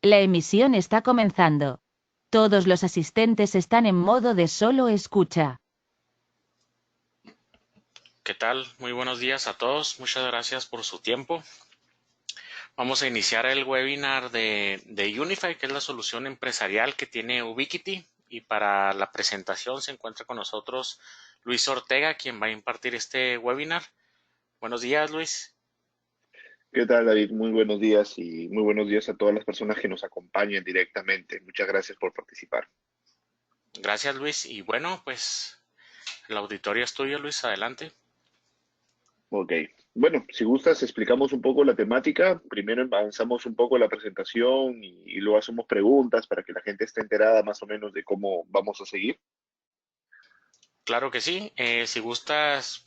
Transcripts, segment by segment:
La emisión está comenzando. Todos los asistentes están en modo de solo escucha. ¿Qué tal? Muy buenos días a todos. Muchas gracias por su tiempo. Vamos a iniciar el webinar de Unify, que es la solución empresarial que tiene Ubiquiti. Y para la presentación se encuentra con nosotros Luis Ortega, quien va a impartir este webinar. Buenos días, Luis. ¿Qué tal, David? Muy buenos días y muy buenos días a todas las personas que nos acompañan directamente. Muchas gracias por participar. Gracias, Luis. Y bueno, pues el auditorio es tuyo, Luis. Adelante. Ok. Bueno, si gustas, explicamos un poco la temática. Primero avanzamos un poco la presentación y luego hacemos preguntas para que la gente esté enterada más o menos de cómo vamos a seguir. Claro que sí. Si gustas,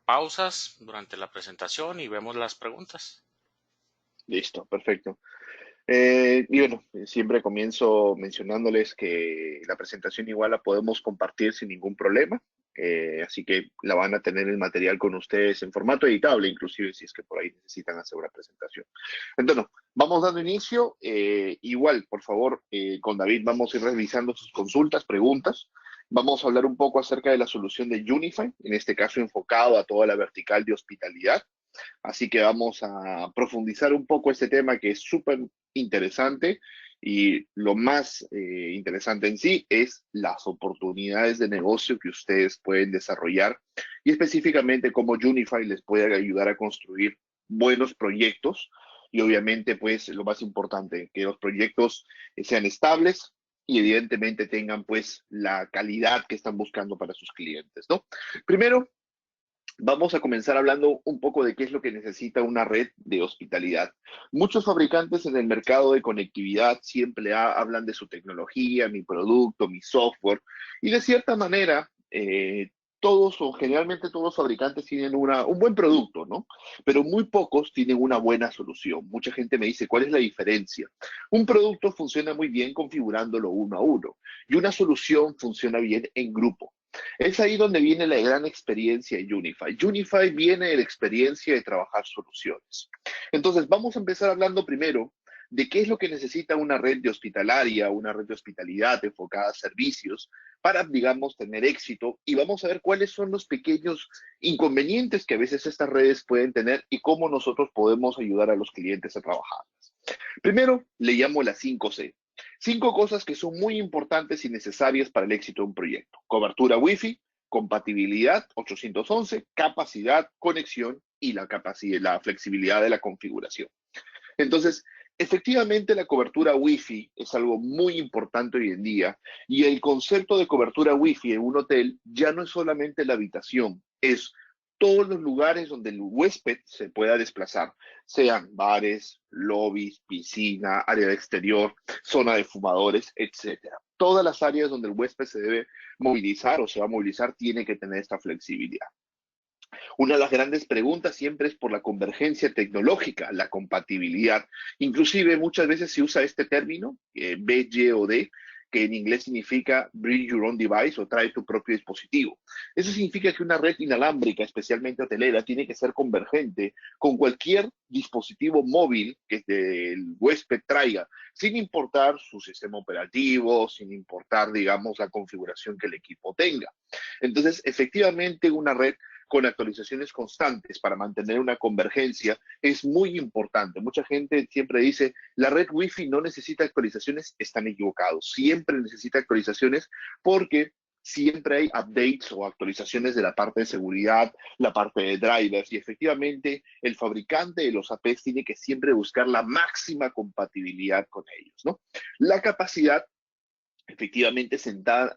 pausas durante la presentación y vemos las preguntas. Listo, perfecto. Y bueno, siempre comienzo mencionándoles que la presentación igual la podemos compartir sin ningún problema. Así que la van a tener el material con ustedes en formato editable, inclusive si es que por ahí necesitan hacer una presentación. Entonces, vamos dando inicio. Igual, por favor, con David vamos a ir revisando sus consultas, preguntas. Vamos a hablar un poco acerca de la solución de Unify, en este caso enfocado a toda la vertical de hospitalidad. Así que vamos a profundizar un poco este tema que es súper interesante y lo más interesante en sí es las oportunidades de negocio que ustedes pueden desarrollar y específicamente cómo Unify les puede ayudar a construir buenos proyectos y obviamente pues lo más importante, que los proyectos sean estables y evidentemente tengan pues la calidad que están buscando para sus clientes, ¿no? Primero, vamos a comenzar hablando un poco de qué es lo que necesita una red de hospitalidad. Muchos fabricantes en el mercado de conectividad siempre hablan de su tecnología, mi producto, mi software, y de cierta manera, todos o generalmente todos los fabricantes tienen un buen producto, ¿no? Pero muy pocos tienen una buena solución. Mucha gente me dice, ¿cuál es la diferencia? Un producto funciona muy bien configurándolo uno a uno y una solución funciona bien en grupo. Es ahí donde viene la gran experiencia de Unify. Unify viene de la experiencia de trabajar soluciones. Entonces, vamos a empezar hablando primero de qué es lo que necesita una red de hospitalaria, una red de hospitalidad enfocada a servicios para, digamos, tener éxito y vamos a ver cuáles son los pequeños inconvenientes que a veces estas redes pueden tener y cómo nosotros podemos ayudar a los clientes a trabajarlas. Primero, le llamo las 5C. 5 cosas que son muy importantes y necesarias para el éxito de un proyecto. Cobertura Wi-Fi, compatibilidad 811, capacidad, conexión y la flexibilidad de la configuración. Entonces, efectivamente la cobertura Wi-Fi es algo muy importante hoy en día y el concepto de cobertura Wi-Fi en un hotel ya no es solamente la habitación, es todos los lugares donde el huésped se pueda desplazar, sean bares, lobbies, piscina, área de exterior, zona de fumadores, etcétera. Todas las áreas donde el huésped se debe movilizar o se va a movilizar tiene que tener esta flexibilidad. Una de las grandes preguntas siempre es por la convergencia tecnológica, la compatibilidad. Inclusive muchas veces se usa este término, BYOD, que en inglés significa Bring Your Own Device o trae tu propio dispositivo. Eso significa que una red inalámbrica, especialmente hotelera, tiene que ser convergente con cualquier dispositivo móvil que el huésped traiga, sin importar su sistema operativo, sin importar, digamos, la configuración que el equipo tenga. Entonces, efectivamente, una red con actualizaciones constantes para mantener una convergencia es muy importante. Mucha gente siempre dice, la red Wi-Fi no necesita actualizaciones, están equivocados. Siempre necesita actualizaciones porque siempre hay updates o actualizaciones de la parte de seguridad, la parte de drivers y efectivamente el fabricante de los APs tiene que siempre buscar la máxima compatibilidad con ellos, ¿no? La capacidad efectivamente centrada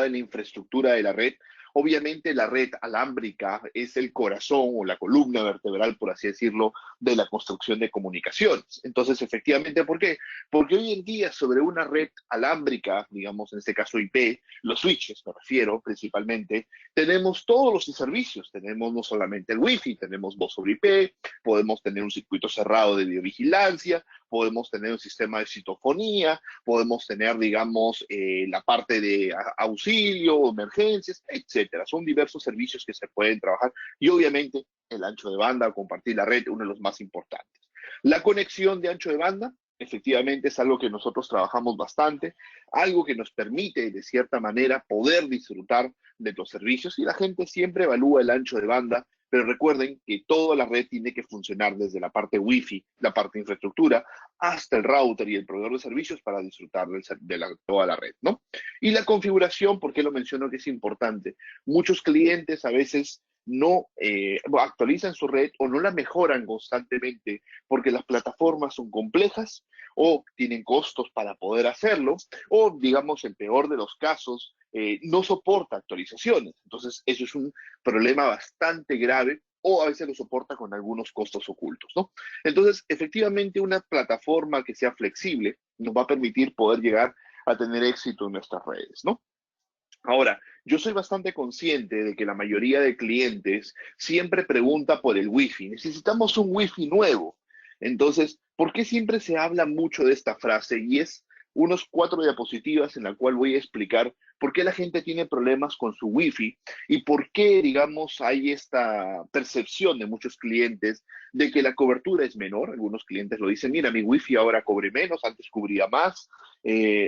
en la infraestructura de la red. Obviamente la red alámbrica es el corazón o la columna vertebral, por así decirlo, de la construcción de comunicaciones. Entonces, efectivamente, ¿por qué? Porque hoy en día sobre una red alámbrica, digamos en este caso IP, los switches me refiero principalmente, tenemos todos los servicios. Tenemos no solamente el Wi-Fi, tenemos voz sobre IP, podemos tener un circuito cerrado de videovigilancia, podemos tener un sistema de citofonía, podemos tener, digamos, la parte de auxilio, emergencias, etcétera. Son diversos servicios que se pueden trabajar y obviamente el ancho de banda, compartir la red, uno de los más importantes. La conexión de ancho de banda efectivamente es algo que nosotros trabajamos bastante, algo que nos permite, de cierta manera, poder disfrutar de los servicios y la gente siempre evalúa el ancho de banda, pero recuerden que toda la red tiene que funcionar desde la parte Wi-Fi, la parte de infraestructura, hasta el router y el proveedor de servicios para disfrutar toda la red, ¿no? Y la configuración, ¿por qué lo menciono que es importante? Muchos clientes a veces no actualizan su red o no la mejoran constantemente porque las plataformas son complejas o tienen costos para poder hacerlo, o digamos, el peor de los casos, no soporta actualizaciones. Entonces, eso es un problema bastante grave o a veces lo soporta con algunos costos ocultos, ¿no? Entonces, efectivamente, una plataforma que sea flexible nos va a permitir poder llegar a tener éxito en nuestras redes, ¿no? Ahora, yo soy bastante consciente de que la mayoría de clientes siempre pregunta por el Wi-Fi. Necesitamos un Wi-Fi nuevo. Entonces, ¿por qué siempre se habla mucho de esta frase? Y es unos 4 diapositivas en la cual voy a explicar por qué la gente tiene problemas con su Wi-Fi y por qué, digamos, hay esta percepción de muchos clientes de que la cobertura es menor. Algunos clientes lo dicen, mira, mi Wi-Fi ahora cobre menos, antes cubría más.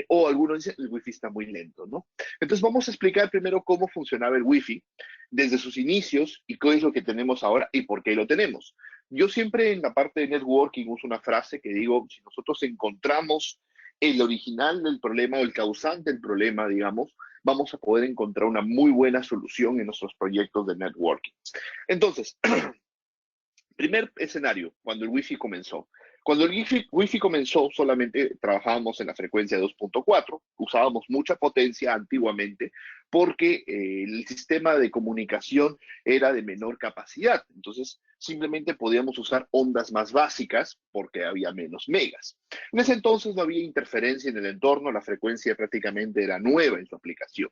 O algunos dicen, el Wi-Fi está muy lento, ¿no? Entonces vamos a explicar primero cómo funcionaba el Wi-Fi desde sus inicios y qué es lo que tenemos ahora y por qué lo tenemos. Yo siempre en la parte de networking uso una frase que digo, si nosotros encontramos el original del problema o el causante del problema, digamos, vamos a poder encontrar una muy buena solución en nuestros proyectos de networking. Entonces, primer escenario, cuando el Wi-Fi comenzó. Cuando el Wi-Fi comenzó, solamente trabajábamos en la frecuencia 2.4, usábamos mucha potencia antiguamente porque el sistema de comunicación era de menor capacidad. Entonces, simplemente podíamos usar ondas más básicas porque había menos megas. En ese entonces no había interferencia en el entorno, la frecuencia prácticamente era nueva en su aplicación.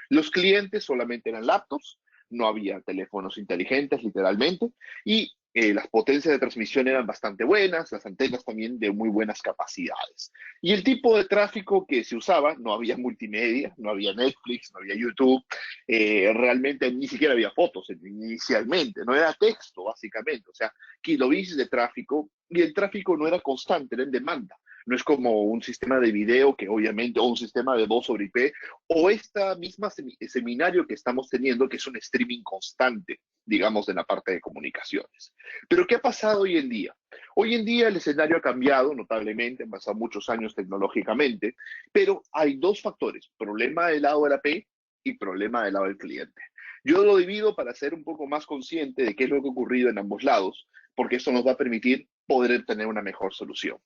Los clientes solamente eran laptops, no había teléfonos inteligentes, literalmente, y las potencias de transmisión eran bastante buenas, las antenas también de muy buenas capacidades. Y el tipo de tráfico que se usaba, no había multimedia, no había Netflix, no había YouTube, realmente ni siquiera había fotos inicialmente, no era texto básicamente, o sea, kilobits de tráfico, y el tráfico no era constante, era en demanda. No es como un sistema de video que obviamente, o un sistema de voz sobre IP, o esta misma seminario que estamos teniendo, que es un streaming constante, digamos, de la parte de comunicaciones. Pero ¿qué ha pasado hoy en día? Hoy en día el escenario ha cambiado notablemente, han pasado muchos años tecnológicamente, pero hay dos factores, problema del lado de la P y problema del lado del cliente. Yo lo divido para ser un poco más consciente de qué es lo que ha ocurrido en ambos lados, porque eso nos va a permitir poder tener una mejor solución.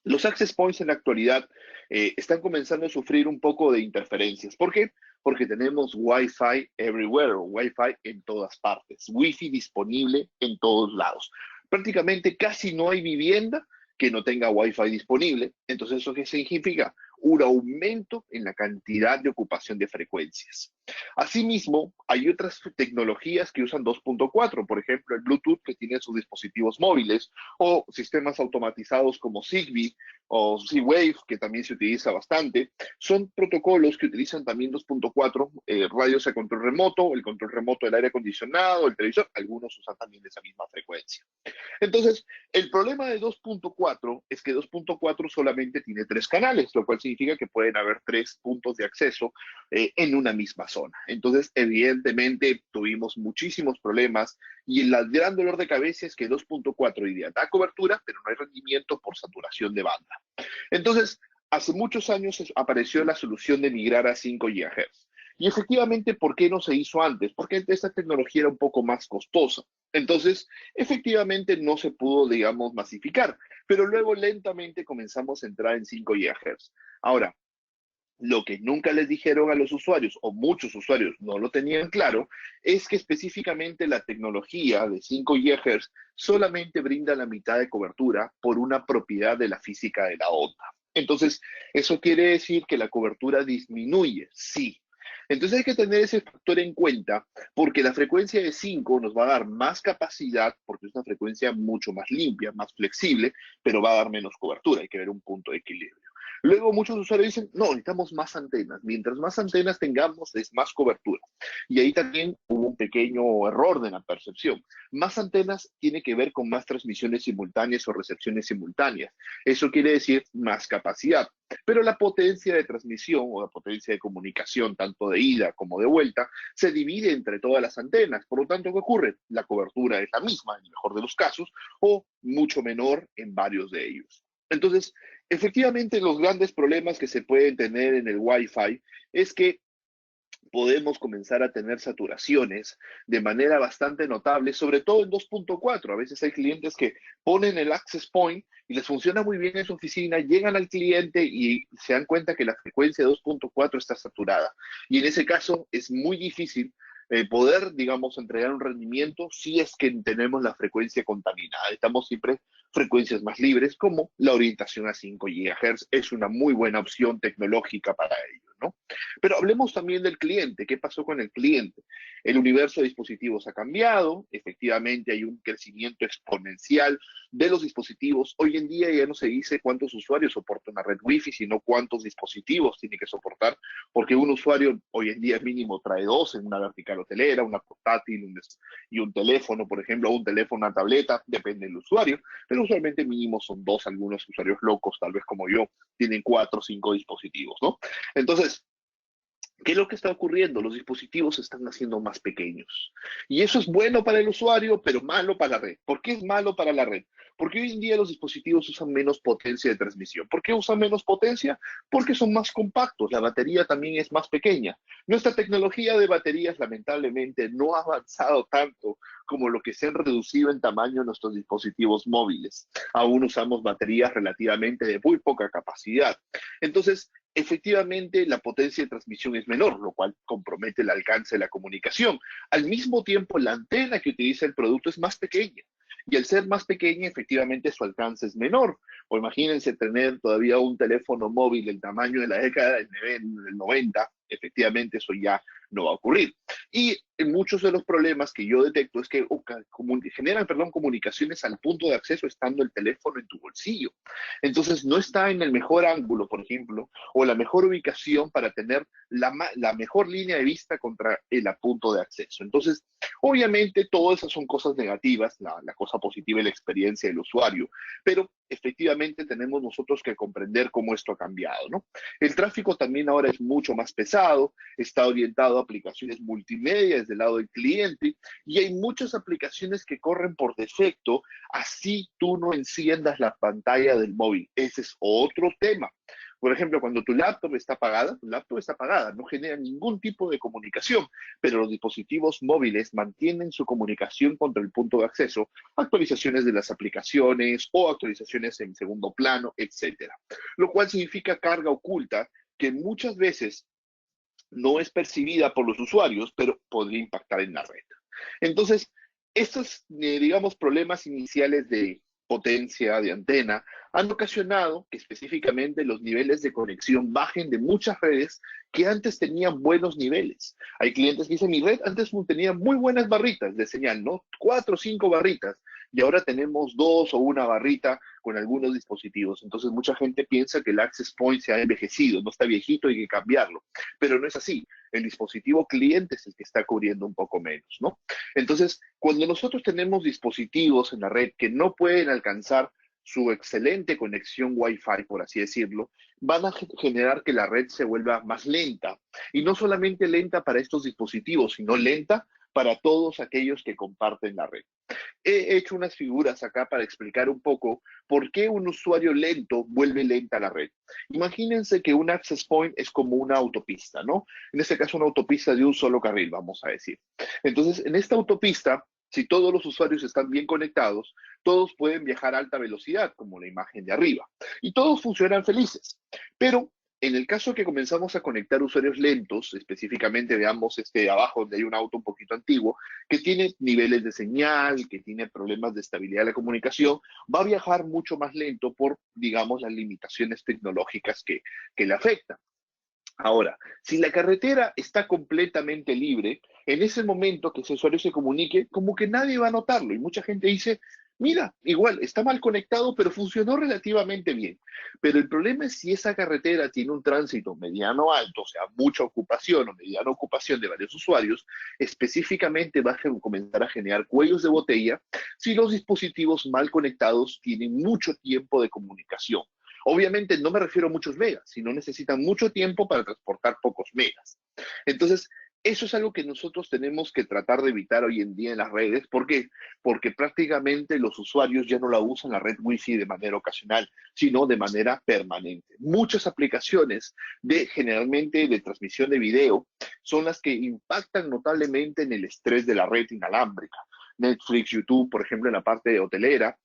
Los access points en la actualidad están comenzando a sufrir un poco de interferencias. ¿Por qué? Porque tenemos Wi-Fi everywhere o Wi-Fi en todas partes, Wi-Fi disponible en todos lados. Prácticamente casi no hay vivienda que no tenga Wi-Fi disponible. Entonces, ¿eso qué significa? Un aumento en la cantidad de ocupación de frecuencias. Asimismo, hay otras tecnologías que usan 2.4, por ejemplo, el Bluetooth que tiene sus dispositivos móviles o sistemas automatizados como Zigbee o Z-Wave, que también se utiliza bastante. Son protocolos que utilizan también 2.4, radios a control remoto, el control remoto del aire acondicionado, el televisor, algunos usan también esa misma frecuencia. Entonces, el problema de 2.4 es que 2.4 solamente tiene 3 canales, lo cual significa que pueden haber 3 puntos de acceso en una misma zona. Entonces, evidentemente, tuvimos muchísimos problemas y el gran dolor de cabeza es que 2.4 hoy día da cobertura, pero no hay rendimiento por saturación de banda. Entonces, hace muchos años apareció la solución de migrar a 5 GHz. Y efectivamente, ¿por qué no se hizo antes? Porque esta tecnología era un poco más costosa. Entonces, efectivamente no se pudo, digamos, masificar. Pero luego lentamente comenzamos a entrar en 5 GHz. Ahora, lo que nunca les dijeron a los usuarios, o muchos usuarios no lo tenían claro, es que específicamente la tecnología de 5 GHz solamente brinda la mitad de cobertura por una propiedad de la física de la onda. Entonces, eso quiere decir que la cobertura disminuye, sí. Entonces hay que tener ese factor en cuenta porque la frecuencia de 5 nos va a dar más capacidad porque es una frecuencia mucho más limpia, más flexible, pero va a dar menos cobertura. Hay que ver un punto de equilibrio. Luego muchos usuarios dicen, no, necesitamos más antenas. Mientras más antenas tengamos, es más cobertura. Y ahí también hubo un pequeño error de la percepción. Más antenas tiene que ver con más transmisiones simultáneas o recepciones simultáneas. Eso quiere decir más capacidad. Pero la potencia de transmisión o la potencia de comunicación, tanto de ida como de vuelta, se divide entre todas las antenas. Por lo tanto, ¿qué ocurre? La cobertura es la misma en el mejor de los casos o mucho menor en varios de ellos. Entonces, efectivamente, los grandes problemas que se pueden tener en el Wi-Fi es que podemos comenzar a tener saturaciones de manera bastante notable, sobre todo en 2.4. A veces hay clientes que ponen el access point y les funciona muy bien en su oficina, llegan al cliente y se dan cuenta que la frecuencia de 2.4 está saturada. Y en ese caso es muy difícil poder, digamos, entregar un rendimiento si es que tenemos la frecuencia contaminada. Estamos siempre frecuencias más libres, como la orientación a 5 GHz es una muy buena opción tecnológica para ello, ¿no? Pero hablemos también del cliente. ¿Qué pasó con el cliente? El universo de dispositivos ha cambiado. Efectivamente, hay un crecimiento exponencial de los dispositivos. Hoy en día ya no se dice cuántos usuarios soporta una red Wi-Fi, sino cuántos dispositivos tiene que soportar, porque un usuario hoy en día mínimo trae dos en una vertical hotelera, una portátil y un teléfono, por ejemplo, o un teléfono, una tableta, depende del usuario, pero usualmente mínimo son dos. Algunos usuarios locos, tal vez como yo, tienen 4 o 5 dispositivos, ¿no? Entonces, ¿qué es lo que está ocurriendo? Los dispositivos se están haciendo más pequeños. Y eso es bueno para el usuario, pero malo para la red. ¿Por qué es malo para la red? Porque hoy en día los dispositivos usan menos potencia de transmisión. ¿Por qué usan menos potencia? Porque son más compactos. La batería también es más pequeña. Nuestra tecnología de baterías, lamentablemente, no ha avanzado tanto como lo que se han reducido en tamaño nuestros dispositivos móviles. Aún usamos baterías relativamente de muy poca capacidad. Entonces, efectivamente la potencia de transmisión es menor, lo cual compromete el alcance de la comunicación. Al mismo tiempo, la antena que utiliza el producto es más pequeña. Y al ser más pequeña, efectivamente su alcance es menor. O imagínense tener todavía un teléfono móvil del tamaño de la década del 90, efectivamente eso ya no va a ocurrir. Y en muchos de los problemas que yo detecto es que generan, comunicaciones al punto de acceso estando el teléfono en tu bolsillo. Entonces no está en el mejor ángulo, por ejemplo, o la mejor ubicación para tener la mejor línea de vista contra el punto de acceso. Entonces, obviamente, todas esas son cosas negativas, la cosa positiva es la experiencia del usuario, pero efectivamente tenemos nosotros que comprender cómo esto ha cambiado, ¿no? El tráfico también ahora es mucho más pesado, está orientado a aplicaciones multimedia desde el lado del cliente y hay muchas aplicaciones que corren por defecto, así tú no enciendas la pantalla del móvil. Ese es otro tema. Por ejemplo, cuando tu laptop está apagada, no genera ningún tipo de comunicación, pero los dispositivos móviles mantienen su comunicación contra el punto de acceso, actualizaciones de las aplicaciones o actualizaciones en segundo plano, etcétera. Lo cual significa carga oculta que muchas veces no es percibida por los usuarios, pero podría impactar en la red. Entonces, estos, digamos, problemas iniciales de potencia de antena han ocasionado que específicamente los niveles de conexión bajen de muchas redes que antes tenían buenos niveles. Hay clientes que dicen, mi red antes tenía muy buenas barritas de señal, ¿no? 4 o 5 barritas, y ahora tenemos 2 o 1 barrita con algunos dispositivos. Entonces mucha gente piensa que el access point se ha envejecido, no está viejito, hay que cambiarlo. Pero no es así. El dispositivo cliente es el que está cubriendo un poco menos, ¿no? Entonces, cuando nosotros tenemos dispositivos en la red que no pueden alcanzar su excelente conexión Wi-Fi, por así decirlo, van a generar que la red se vuelva más lenta. Y no solamente lenta para estos dispositivos, sino lenta para todos aquellos que comparten la red. He hecho unas figuras acá para explicar un poco por qué un usuario lento vuelve lenta la red. Imagínense que un access point es como una autopista, ¿no? En este caso, una autopista de un solo carril, vamos a decir. Entonces, en esta autopista, si todos los usuarios están bien conectados, todos pueden viajar a alta velocidad, como la imagen de arriba, y todos funcionan felices. Pero en el caso que comenzamos a conectar usuarios lentos, específicamente veamos este de abajo donde hay un auto un poquito antiguo, que tiene niveles de señal, que tiene problemas de estabilidad de la comunicación, va a viajar mucho más lento por, digamos, las limitaciones tecnológicas que le afectan. Ahora, si la carretera está completamente libre, en ese momento que ese usuario se comunique, como que nadie va a notarlo. Y mucha gente dice, Mira, igual, está mal conectado, pero funcionó relativamente bien. Pero el problema es si esa carretera tiene un tránsito mediano alto, o sea, mucha ocupación o mediana ocupación de varios usuarios, específicamente va a comenzar a generar cuellos de botella si los dispositivos mal conectados tienen mucho tiempo de comunicación. Obviamente no me refiero a muchos megas, sino necesitan mucho tiempo para transportar pocos megas. Entonces, eso es algo que nosotros tenemos que tratar de evitar hoy en día en las redes. ¿Por qué? Porque prácticamente los usuarios ya no la usan la red Wi-Fi de manera ocasional, sino de manera permanente. Muchas aplicaciones generalmente de transmisión de video son las que impactan notablemente en el estrés de la red inalámbrica. Netflix, YouTube, por ejemplo, en la parte hotelera.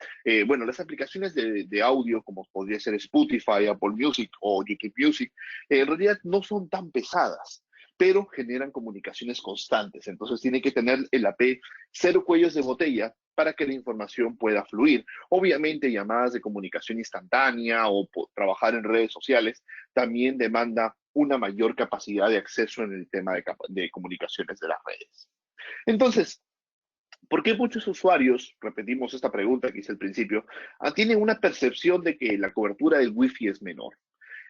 Bueno, las aplicaciones de audio, como podría ser Spotify, Apple Music o YouTube Music, en realidad no son tan pesadas, pero generan comunicaciones constantes. Entonces tiene que tener el AP cero cuellos de botella para que la información pueda fluir. Obviamente llamadas de comunicación instantánea o trabajar en redes sociales también demanda una mayor capacidad de acceso en el tema de comunicaciones de las redes. Entonces, ¿por qué muchos usuarios, repetimos esta pregunta que hice al principio, tienen una percepción de que la cobertura del Wi-Fi es menor?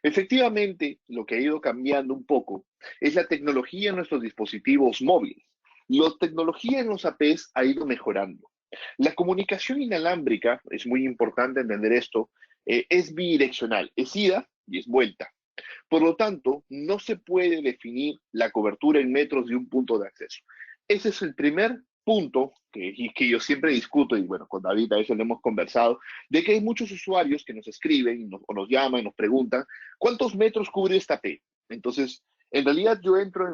Efectivamente, lo que ha ido cambiando un poco es la tecnología en nuestros dispositivos móviles. La tecnología en los APs ha ido mejorando. La comunicación inalámbrica, es muy importante entender esto, es bidireccional, es ida y es vuelta. Por lo tanto, no se puede definir la cobertura en metros de un punto de acceso. Ese es el primer punto que yo siempre discuto, y bueno, con David a veces lo hemos conversado, de que hay muchos usuarios que nos escriben o nos llaman y nos preguntan, ¿cuántos metros cubre esta P? Entonces, en realidad yo entro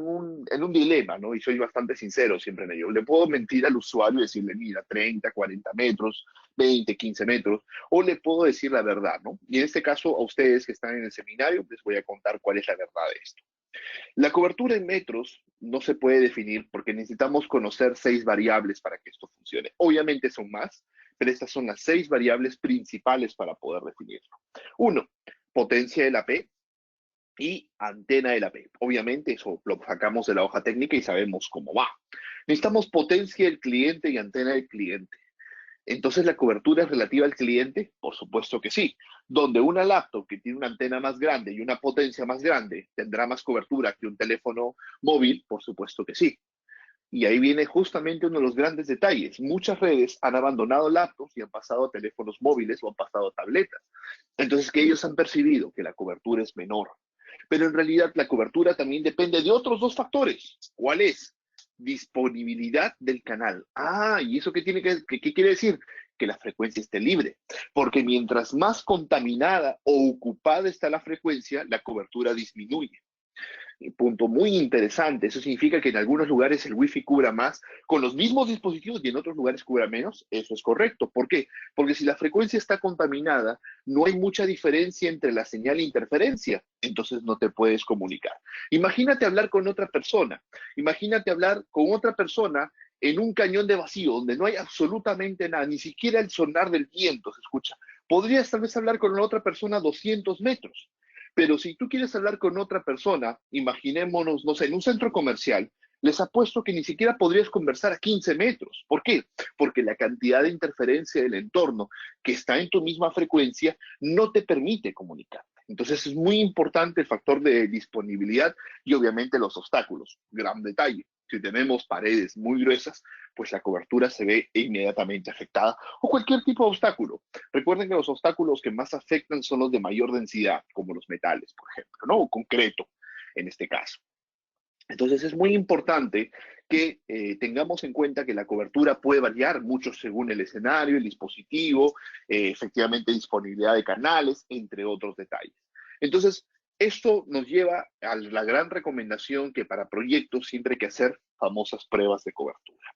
en un dilema, ¿no? Y soy bastante sincero siempre en ello. Le puedo mentir al usuario y decirle, mira, 30, 40 metros, 20, 15 metros, o le puedo decir la verdad, ¿no? Y en este caso, a ustedes que están en el seminario, les voy a contar cuál es la verdad de esto. La cobertura en metros no se puede definir porque necesitamos conocer 6 variables para que esto funcione. Obviamente son más, pero estas son las 6 variables principales para poder definirlo. Uno, potencia de la P y antena de la P. Obviamente eso lo sacamos de la hoja técnica y sabemos cómo va. Necesitamos potencia del cliente y antena del cliente. Entonces, ¿la cobertura es relativa al cliente? Por supuesto que sí. Donde una laptop que tiene una antena más grande y una potencia más grande tendrá más cobertura que un teléfono móvil, por supuesto que sí. Y ahí viene justamente uno de los grandes detalles. Muchas redes han abandonado laptops y han pasado a teléfonos móviles o han pasado a tabletas. Entonces, que ellos han percibido que la cobertura es menor. Pero en realidad la cobertura también depende de otros 2 factores. ¿Cuál es? Disponibilidad del canal. ¿Y eso qué qué quiere decir? Que la frecuencia esté libre. Porque mientras más contaminada o ocupada está la frecuencia, la cobertura disminuye. Punto muy interesante. Eso significa que en algunos lugares el Wi-Fi cubra más con los mismos dispositivos y en otros lugares cubra menos. Eso es correcto. ¿Por qué? Porque si la frecuencia está contaminada, no hay mucha diferencia entre la señal e interferencia. Entonces no te puedes comunicar. Imagínate hablar con otra persona. Imagínate hablar con otra persona en un cañón de vacío donde no hay absolutamente nada, ni siquiera el sonar del viento se escucha. Podrías tal vez hablar con la otra persona a 200 metros. Pero si tú quieres hablar con otra persona, imaginémonos, no sé, en un centro comercial, les apuesto que ni siquiera podrías conversar a 15 metros. ¿Por qué? Porque la cantidad de interferencia del entorno que está en tu misma frecuencia no te permite comunicarte. Entonces es muy importante el factor de disponibilidad y obviamente los obstáculos. Gran detalle. Si tenemos paredes muy gruesas, pues la cobertura se ve inmediatamente afectada o cualquier tipo de obstáculo. Recuerden que los obstáculos que más afectan son los de mayor densidad, como los metales, por ejemplo, ¿no? O concreto, en este caso. Entonces es muy importante que tengamos en cuenta que la cobertura puede variar mucho según el escenario, el dispositivo, efectivamente disponibilidad de canales, entre otros detalles. Entonces, esto nos lleva a la gran recomendación que para proyectos siempre hay que hacer famosas pruebas de cobertura.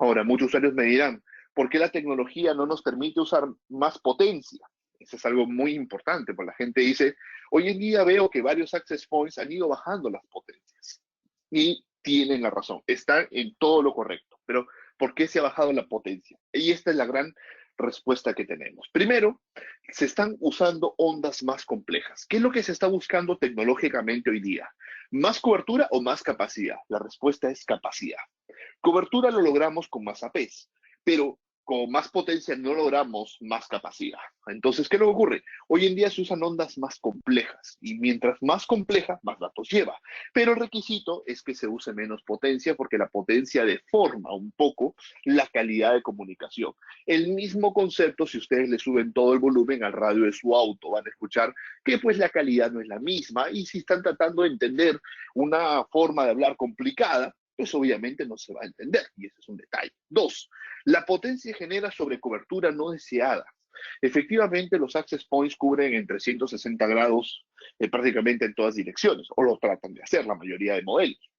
Ahora, muchos usuarios me dirán, ¿por qué la tecnología no nos permite usar más potencia? Eso es algo muy importante, porque la gente dice, hoy en día veo que varios access points han ido bajando las potencias. Y tienen la razón, están en todo lo correcto. Pero, ¿por qué se ha bajado la potencia? Y esta es la gran respuesta que tenemos. Primero, se están usando ondas más complejas. ¿Qué es lo que se está buscando tecnológicamente hoy día? ¿Más cobertura o más capacidad? La respuesta es capacidad. Cobertura lo logramos con más APs, pero con más potencia no logramos más capacidad. Entonces, ¿qué es lo que ocurre? Hoy en día se usan ondas más complejas y mientras más compleja, más datos lleva. Pero el requisito es que se use menos potencia porque la potencia deforma un poco la calidad de comunicación. El mismo concepto, si ustedes le suben todo el volumen al radio de su auto, van a escuchar que pues la calidad no es la misma y si están tratando de entender una forma de hablar complicada, pues obviamente no se va a entender y ese es un detalle. Dos, la potencia genera sobrecobertura no deseada. Efectivamente, los access points cubren en 360 grados prácticamente en todas direcciones, o lo tratan de hacer la mayoría de modelos.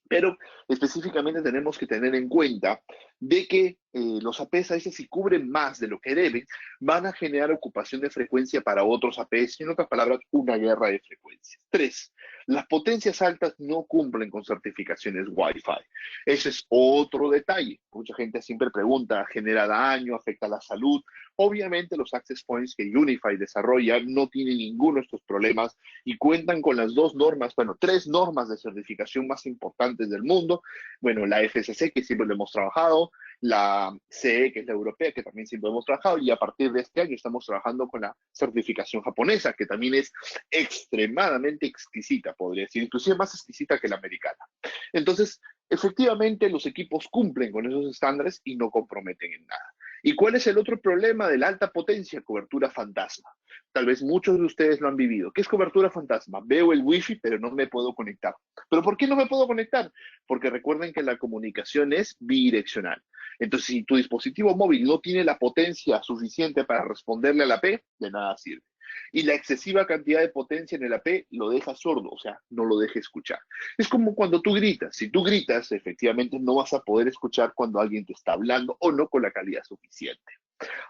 Pero específicamente tenemos que tener en cuenta de que los APs a veces si cubren más de lo que deben, van a generar ocupación de frecuencia para otros APs, y en otras palabras, una guerra de frecuencias. Tres, las potencias altas no cumplen con certificaciones Wi-Fi. Ese es otro detalle. Mucha gente siempre pregunta, ¿genera daño, afecta a la salud? Obviamente los access points que Unify desarrolla no tienen ninguno de estos problemas y cuentan con las dos normas, bueno, tres normas de certificación más importantes del mundo. Bueno, la FCC, que siempre lo hemos trabajado, la CE, que es la europea, que también siempre hemos trabajado, y a partir de este año estamos trabajando con la certificación japonesa, que también es extremadamente exquisita, podría decir, inclusive más exquisita que la americana. Entonces, efectivamente, los equipos cumplen con esos estándares y no comprometen en nada. ¿Y cuál es el otro problema de la alta potencia? Cobertura fantasma. Tal vez muchos de ustedes lo han vivido. ¿Qué es cobertura fantasma? Veo el wifi, pero no me puedo conectar. ¿Pero por qué no me puedo conectar? Porque recuerden que la comunicación es bidireccional. Entonces, si tu dispositivo móvil no tiene la potencia suficiente para responderle al AP, de nada sirve. Y la excesiva cantidad de potencia en el AP lo deja sordo, o sea, no lo deja escuchar. Es como cuando tú gritas. Si tú gritas, efectivamente no vas a poder escuchar cuando alguien te está hablando o no con la calidad suficiente.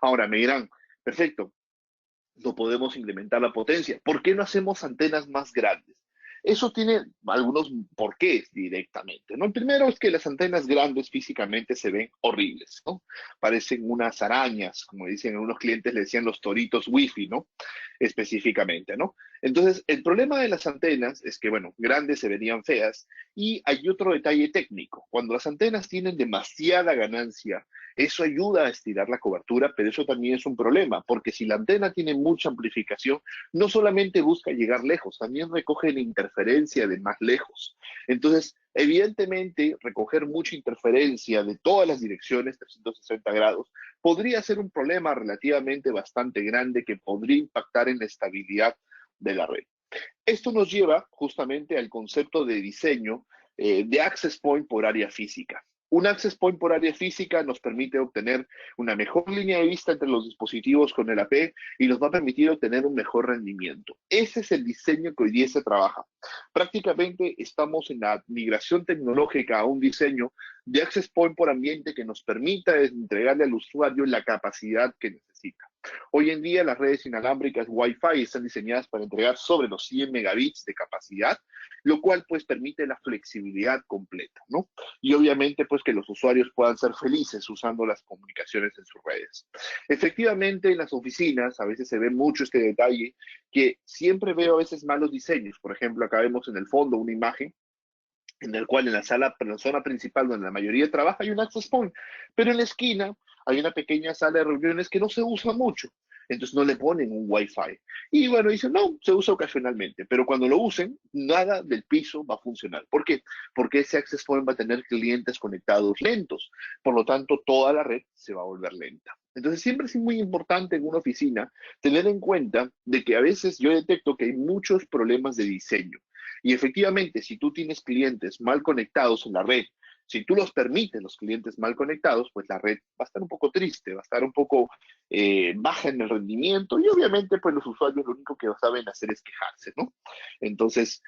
Ahora me dirán, perfecto, no podemos incrementar la potencia. ¿Por qué no hacemos antenas más grandes? Eso tiene algunos porqués directamente, ¿no? El primero es que las antenas grandes físicamente se ven horribles, ¿no? Parecen unas arañas, como dicen algunos clientes, le decían los toritos wifi, ¿no? Específicamente, ¿no? Entonces, el problema de las antenas es que, bueno, grandes se verían feas y hay otro detalle técnico. Cuando las antenas tienen demasiada ganancia, eso ayuda a estirar la cobertura, pero eso también es un problema, porque si la antena tiene mucha amplificación, no solamente busca llegar lejos, también recoge la interferencia de más lejos. Entonces, evidentemente, recoger mucha interferencia de todas las direcciones, 360 grados, podría ser un problema relativamente bastante grande que podría impactar en la estabilidad de la red. Esto nos lleva justamente al concepto de diseño de access point por área física. Un access point por área física nos permite obtener una mejor línea de vista entre los dispositivos con el AP y nos va a permitir obtener un mejor rendimiento. Ese es el diseño que hoy día se trabaja. Prácticamente estamos en la migración tecnológica a un diseño de access point por ambiente que nos permita entregarle al usuario la capacidad que necesita. Hoy en día las redes inalámbricas Wi-Fi están diseñadas para entregar sobre los 100 megabits de capacidad, lo cual pues permite la flexibilidad completa, ¿no? Y obviamente pues que los usuarios puedan ser felices usando las comunicaciones en sus redes. Efectivamente en las oficinas a veces se ve mucho este detalle que siempre veo a veces malos diseños. Por ejemplo, acá vemos en el fondo una imagen en el cual en la zona principal donde la mayoría trabaja hay un access point, pero en la esquina hay una pequeña sala de reuniones que no se usa mucho, entonces no le ponen un Wi-Fi. Y bueno, dicen, no, se usa ocasionalmente, pero cuando lo usen, nada del piso va a funcionar. ¿Por qué? Porque ese access point va a tener clientes conectados lentos, por lo tanto, toda la red se va a volver lenta. Entonces, siempre es muy importante en una oficina tener en cuenta de que a veces yo detecto que hay muchos problemas de diseño. Y efectivamente, si tú tienes clientes mal conectados en la red, si tú los permites, los clientes mal conectados, pues la red va a estar un poco triste, va a estar un poco baja en el rendimiento y obviamente pues los usuarios lo único que saben hacer es quejarse, ¿no? Entonces,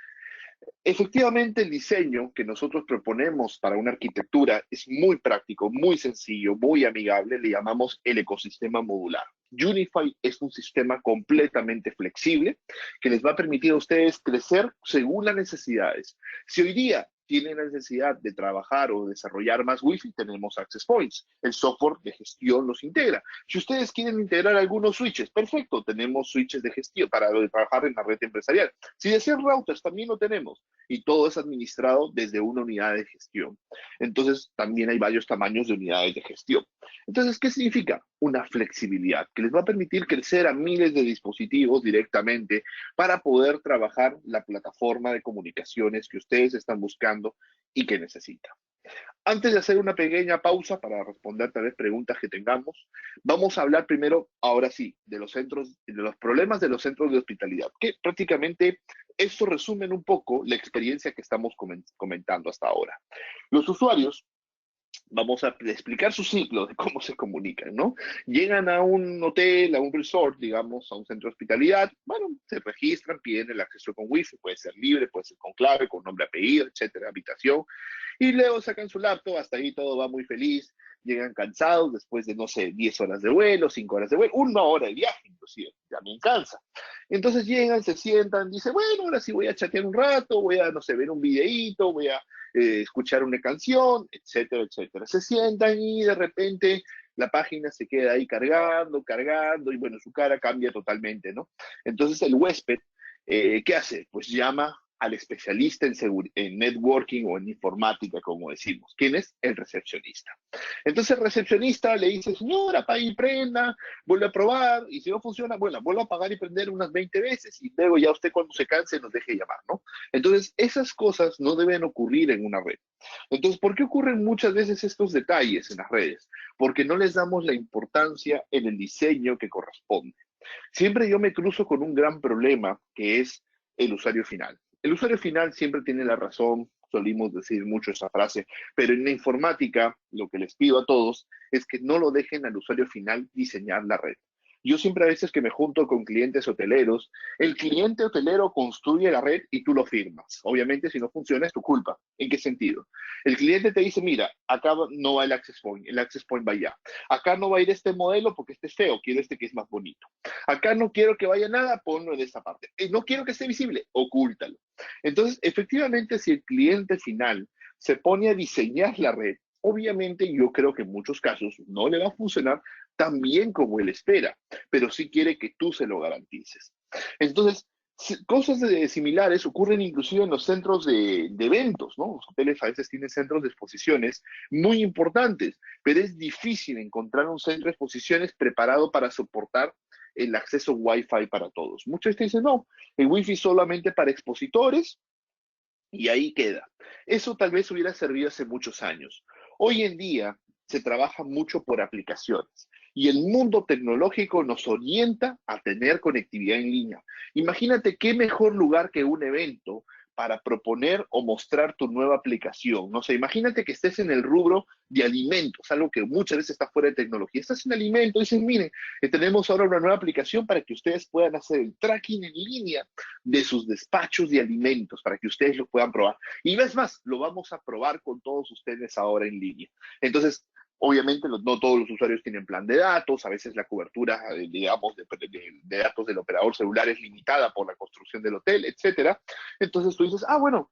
efectivamente, el diseño que nosotros proponemos para una arquitectura es muy práctico, muy sencillo, muy amigable, le llamamos el ecosistema modular. Unify es un sistema completamente flexible que les va a permitir a ustedes crecer según las necesidades. Si hoy día tienen la necesidad de trabajar o desarrollar más Wi-Fi, tenemos Access Points. El software de gestión los integra. Si ustedes quieren integrar algunos switches, perfecto, tenemos switches de gestión para trabajar en la red empresarial. Si desean routers, también lo tenemos. Y todo es administrado desde una unidad de gestión. Entonces, también hay varios tamaños de unidades de gestión. Entonces, ¿qué significa? Una flexibilidad que les va a permitir crecer a miles de dispositivos directamente para poder trabajar la plataforma de comunicaciones que ustedes están buscando y que necesitan. Antes de hacer una pequeña pausa para responder tal vez preguntas que tengamos, vamos a hablar primero, ahora sí, de los centros, de los problemas de los centros de hospitalidad, que prácticamente esto resumen un poco la experiencia que estamos comentando hasta ahora. Los usuarios, vamos a explicar su ciclo de cómo se comunican, ¿no? Llegan a un hotel, a un resort, digamos, a un centro de hospitalidad, bueno, se registran, piden el acceso con Wi-Fi, puede ser libre, puede ser con clave, con nombre, apellido, etcétera, habitación, y luego sacan su laptop, hasta ahí todo va muy feliz, llegan cansados después de, no sé, 10 horas de vuelo, 5 horas de vuelo, 1 hora de viaje, inclusive, también cansa. Entonces llegan, se sientan, dicen, bueno, ahora sí voy a chatear un rato, voy a, no sé, ver un videíto, voy a escuchar una canción, etcétera, etcétera. Se sientan y de repente la página se queda ahí cargando, cargando, y bueno, su cara cambia totalmente, ¿no? Entonces el huésped, ¿qué hace? Pues llama al especialista en networking o en informática, como decimos. ¿Quién es? El recepcionista. Entonces el recepcionista le dice, señora, apague y prenda, vuelve a probar, y si no funciona, bueno, vuelve a apagar y prender unas 20 veces, y luego ya usted cuando se canse nos deje llamar, ¿no? Entonces esas cosas no deben ocurrir en una red. Entonces, ¿por qué ocurren muchas veces estos detalles en las redes? Porque no les damos la importancia en el diseño que corresponde. Siempre yo me cruzo con un gran problema que es el usuario final. El usuario final siempre tiene la razón, solimos decir mucho esa frase, pero en la informática lo que les pido a todos es que no lo dejen al usuario final diseñar la red. Yo siempre a veces que me junto con clientes hoteleros, el cliente hotelero construye la red y tú lo firmas. Obviamente si no funciona es tu culpa. ¿En qué sentido? El cliente te dice, mira, acá no va el access point va allá. Acá no va a ir este modelo porque este es feo, quiero este que es más bonito. Acá no quiero que vaya nada, ponlo en esta parte. No quiero que esté visible, ocúltalo. Entonces, efectivamente, si el cliente final se pone a diseñar la red, obviamente yo creo que en muchos casos no le va a funcionar tan bien como él espera, pero sí quiere que tú se lo garantices. Entonces, cosas similares ocurren inclusive en los centros de eventos, ¿no? Los hoteles a veces tienen centros de exposiciones muy importantes, pero es difícil encontrar un centro de exposiciones preparado para soportar el acceso Wi-Fi para todos. Muchos dicen, no, el Wi-Fi solamente para expositores y ahí queda. Eso tal vez hubiera servido hace muchos años. Hoy en día se trabaja mucho por aplicaciones y el mundo tecnológico nos orienta a tener conectividad en línea. Imagínate qué mejor lugar que un evento para proponer o mostrar tu nueva aplicación. No sé, imagínate que estés en el rubro de alimentos, algo que muchas veces está fuera de tecnología. Estás en alimentos y dices, miren, tenemos ahora una nueva aplicación para que ustedes puedan hacer el tracking en línea de sus despachos de alimentos, para que ustedes lo puedan probar. Y ves más, lo vamos a probar con todos ustedes ahora en línea. Entonces, obviamente no todos los usuarios tienen plan de datos, a veces la cobertura, digamos, de datos del operador celular es limitada por la construcción del hotel, etcétera. Entonces tú dices, ah, bueno,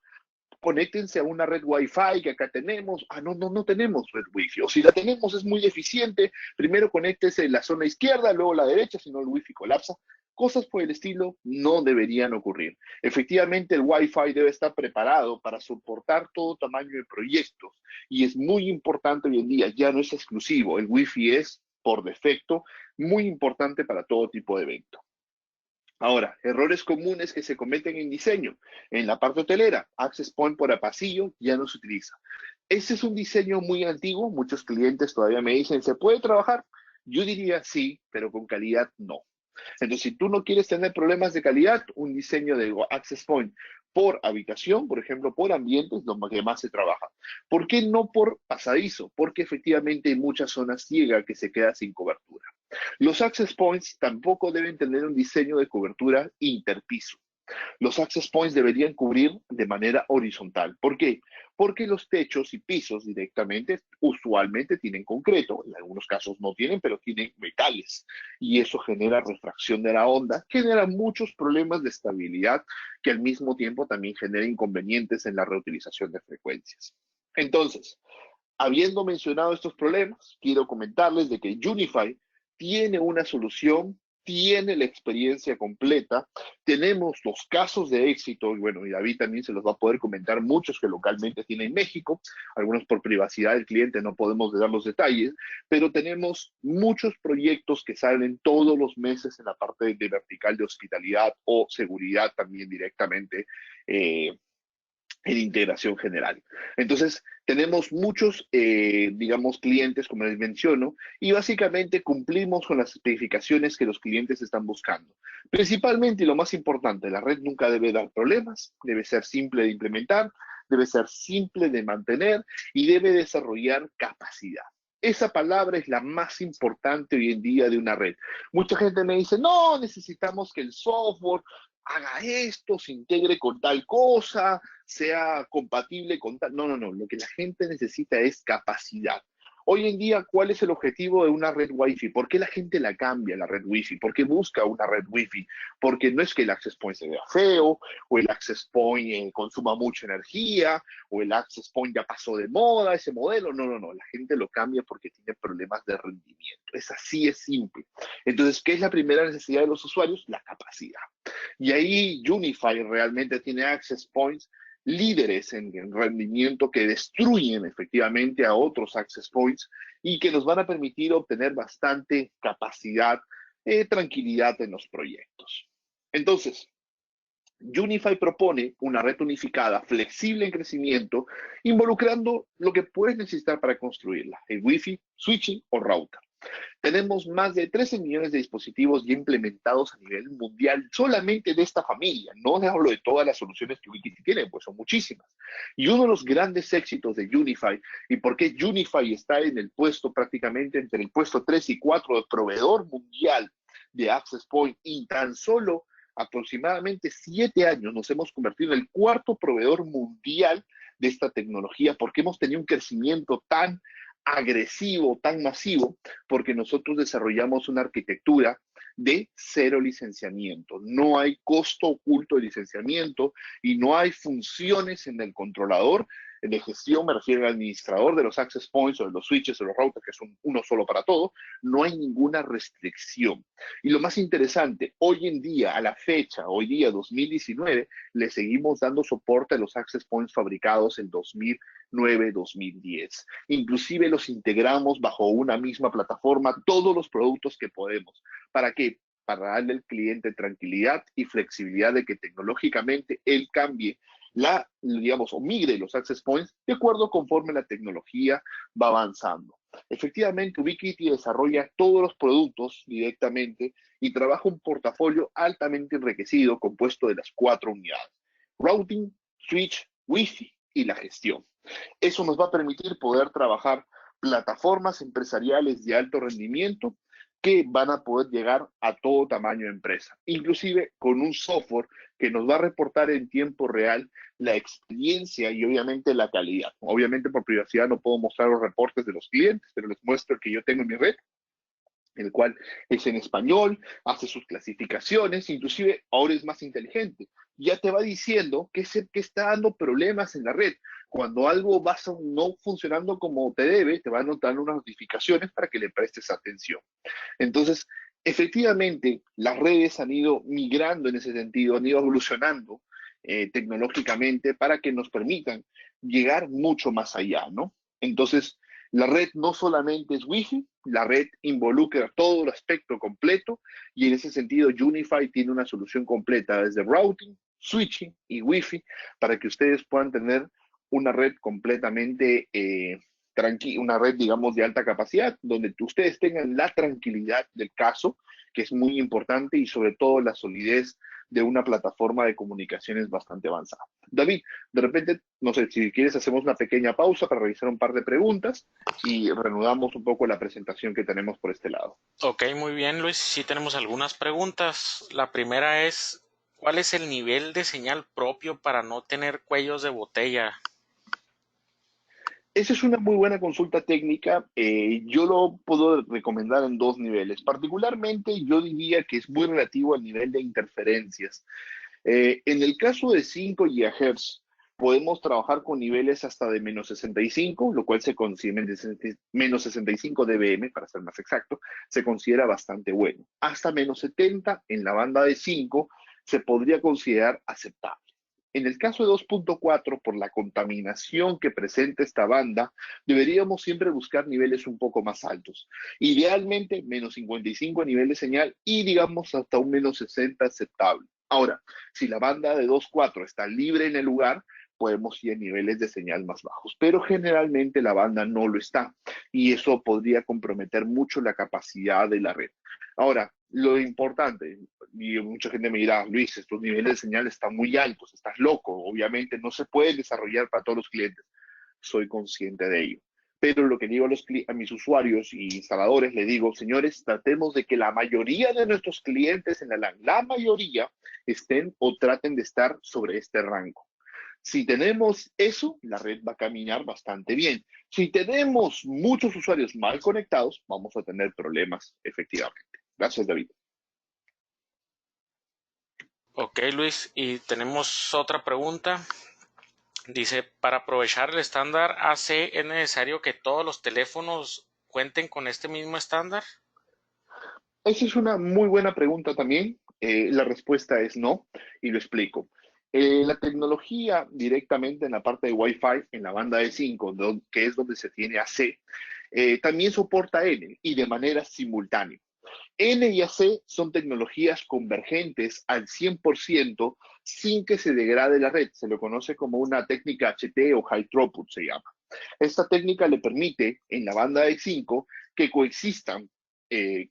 conéctense a una red Wi-Fi que acá tenemos. Ah, no tenemos red Wi-Fi. O si la tenemos es muy deficiente. Primero conéctese en la zona izquierda, luego la derecha, si no el Wi-Fi colapsa. Cosas por el estilo no deberían ocurrir. Efectivamente, el Wi-Fi debe estar preparado para soportar todo tamaño de proyectos. Y es muy importante hoy en día, ya no es exclusivo. El Wi-Fi es, por defecto, muy importante para todo tipo de evento. Ahora, errores comunes que se cometen en diseño. En la parte hotelera, access point por a pasillo ya no se utiliza. Ese es un diseño muy antiguo. Muchos clientes todavía me dicen, ¿se puede trabajar? Yo diría sí, pero con calidad no. Entonces, si tú no quieres tener problemas de calidad, un diseño de access point por habitación, por ejemplo, por ambiente, es lo que más se trabaja. ¿Por qué no por pasadizo? Porque efectivamente hay muchas zonas ciegas que se queda sin cobertura. Los access points tampoco deben tener un diseño de cobertura interpiso. Los access points deberían cubrir de manera horizontal. ¿Por qué? Porque los techos y pisos directamente usualmente tienen concreto, en algunos casos no tienen, pero tienen metales. Y eso genera refracción de la onda, genera muchos problemas de estabilidad que al mismo tiempo también genera inconvenientes en la reutilización de frecuencias. Entonces, habiendo mencionado estos problemas, quiero comentarles de que Unify tiene una solución, tiene la experiencia completa, tenemos los casos de éxito, y bueno, y David también se los va a poder comentar, muchos que localmente tiene en México, algunos por privacidad del cliente no podemos dar los detalles, pero tenemos muchos proyectos que salen todos los meses en la parte de vertical de hospitalidad o seguridad también directamente en integración general. Entonces, tenemos muchos, digamos, clientes, como les menciono, y básicamente cumplimos con las especificaciones que los clientes están buscando. Principalmente, y lo más importante, la red nunca debe dar problemas, debe ser simple de implementar, debe ser simple de mantener y debe desarrollar capacidad. Esa palabra es la más importante hoy en día de una red. Mucha gente me dice, no, necesitamos que el software haga esto, se integre con tal cosa, sea compatible con tal. No, no, no. Lo que la gente necesita es capacidad. Hoy en día, ¿cuál es el objetivo de una red Wi-Fi? ¿Por qué la gente la cambia, la red Wi-Fi? ¿Por qué busca una red Wi-Fi? Porque no es que el access point se vea feo, o el access point consuma mucha energía, o el access point ya pasó de moda, ese modelo. No, no, no. La gente lo cambia porque tiene problemas de rendimiento. Es así, es simple. Entonces, ¿qué es la primera necesidad de los usuarios? La capacidad. Y ahí Unify realmente tiene access points líderes en rendimiento que destruyen efectivamente a otros access points y que nos van a permitir obtener bastante capacidad, tranquilidad en los proyectos. Entonces, Unify propone una red unificada, flexible en crecimiento, involucrando lo que puedes necesitar para construirla, el Wi-Fi, switching o router. Tenemos más de 13 millones de dispositivos ya implementados a nivel mundial solamente de esta familia. No hablo de todas las soluciones que Ubiquiti tiene, pues son muchísimas. Y uno de los grandes éxitos de Unify, y por qué Unify está en el puesto prácticamente entre el puesto 3 y 4 de proveedor mundial de Access Point, y tan solo aproximadamente 7 años nos hemos convertido en el cuarto proveedor mundial de esta tecnología, porque hemos tenido un crecimiento tan agresivo, tan masivo, porque nosotros desarrollamos una arquitectura de cero licenciamiento. No hay costo oculto de licenciamiento y no hay funciones en el controlador de gestión, me refiero al administrador de los access points o de los switches o los routers, que son uno solo para todo. No hay ninguna restricción. Y lo más interesante, hoy en día, a la fecha, hoy día 2019, le seguimos dando soporte a los access points fabricados en 2009-2010. Inclusive los integramos bajo una misma plataforma, todos los productos que podemos. ¿Para qué? Para darle al cliente tranquilidad y flexibilidad de que tecnológicamente él cambie digamos, o migre los access points de acuerdo conforme la tecnología va avanzando. Efectivamente, Ubiquiti desarrolla todos los productos directamente y trabaja un portafolio altamente enriquecido compuesto de las 4 unidades: routing, switch, Wi-Fi y la gestión. Eso nos va a permitir poder trabajar plataformas empresariales de alto rendimiento que van a poder llegar a todo tamaño de empresa, inclusive con un software que nos va a reportar en tiempo real la experiencia y obviamente la calidad. Obviamente por privacidad no puedo mostrar los reportes de los clientes, pero les muestro el que yo tengo en mi red, el cual es en español, hace sus clasificaciones, inclusive ahora es más inteligente. Ya te va diciendo que está dando problemas en la red. Cuando algo va no funcionando como te debe, te va a anotar unas notificaciones para que le prestes atención. Entonces, efectivamente, las redes han ido migrando en ese sentido, han ido evolucionando tecnológicamente para que nos permitan llegar mucho más allá, ¿no? Entonces, la red no solamente es Wi-Fi, la red involucra todo el aspecto completo y en ese sentido Unify tiene una solución completa desde routing, switching y Wi-Fi para que ustedes puedan tener una red completamente una red, digamos, de alta capacidad, donde ustedes tengan la tranquilidad del caso, que es muy importante, y sobre todo la solidez de una plataforma de comunicaciones bastante avanzada. David, de repente, no sé, si quieres hacemos una pequeña pausa para revisar un par de preguntas y reanudamos un poco la presentación que tenemos por este lado. Ok, muy bien, Luis. Sí tenemos algunas preguntas. La primera es, ¿cuál es el nivel de señal propio para no tener cuellos de botella? Esa es una muy buena consulta técnica. Yo lo puedo recomendar en dos niveles. Particularmente, yo diría que es muy relativo al nivel de interferencias. En el caso de 5 GHz, podemos trabajar con niveles hasta de menos 65, lo cual se considera menos 65 dBm, para ser más exacto, se considera bastante bueno. Hasta menos 70 en la banda de 5 se podría considerar aceptable. En el caso de 2.4, por la contaminación que presenta esta banda, deberíamos siempre buscar niveles un poco más altos. Idealmente, menos 55 a nivel de señal y digamos hasta un menos 60 aceptable. Ahora, si la banda de 2.4 está libre en el lugar, podemos ir a niveles de señal más bajos, pero generalmente la banda no lo está y eso podría comprometer mucho la capacidad de la red. Ahora, lo importante, y mucha gente me dirá, Luis, estos niveles de señal están muy altos, estás loco, obviamente no se puede desarrollar para todos los clientes, soy consciente de ello. Pero lo que digo a mis usuarios y instaladores, le digo, señores, tratemos de que la mayoría de nuestros clientes en la LAN, la mayoría, estén o traten de estar sobre este rango. Si tenemos eso, la red va a caminar bastante bien. Si tenemos muchos usuarios mal conectados, vamos a tener problemas, efectivamente. Gracias, David. Ok, Luis, y tenemos otra pregunta. Dice, para aprovechar el estándar AC, ¿es necesario que todos los teléfonos cuenten con este mismo estándar? Esa es una muy buena pregunta también. La respuesta es no, y lo explico. La tecnología directamente en la parte de Wi-Fi, en la banda de 5, que es donde se tiene AC, también soporta N y de manera simultánea. N y AC son tecnologías convergentes al 100% sin que se degrade la red. Se lo conoce como una técnica HT o High Throughput, se llama. Esta técnica le permite en la banda de 5 que coexistan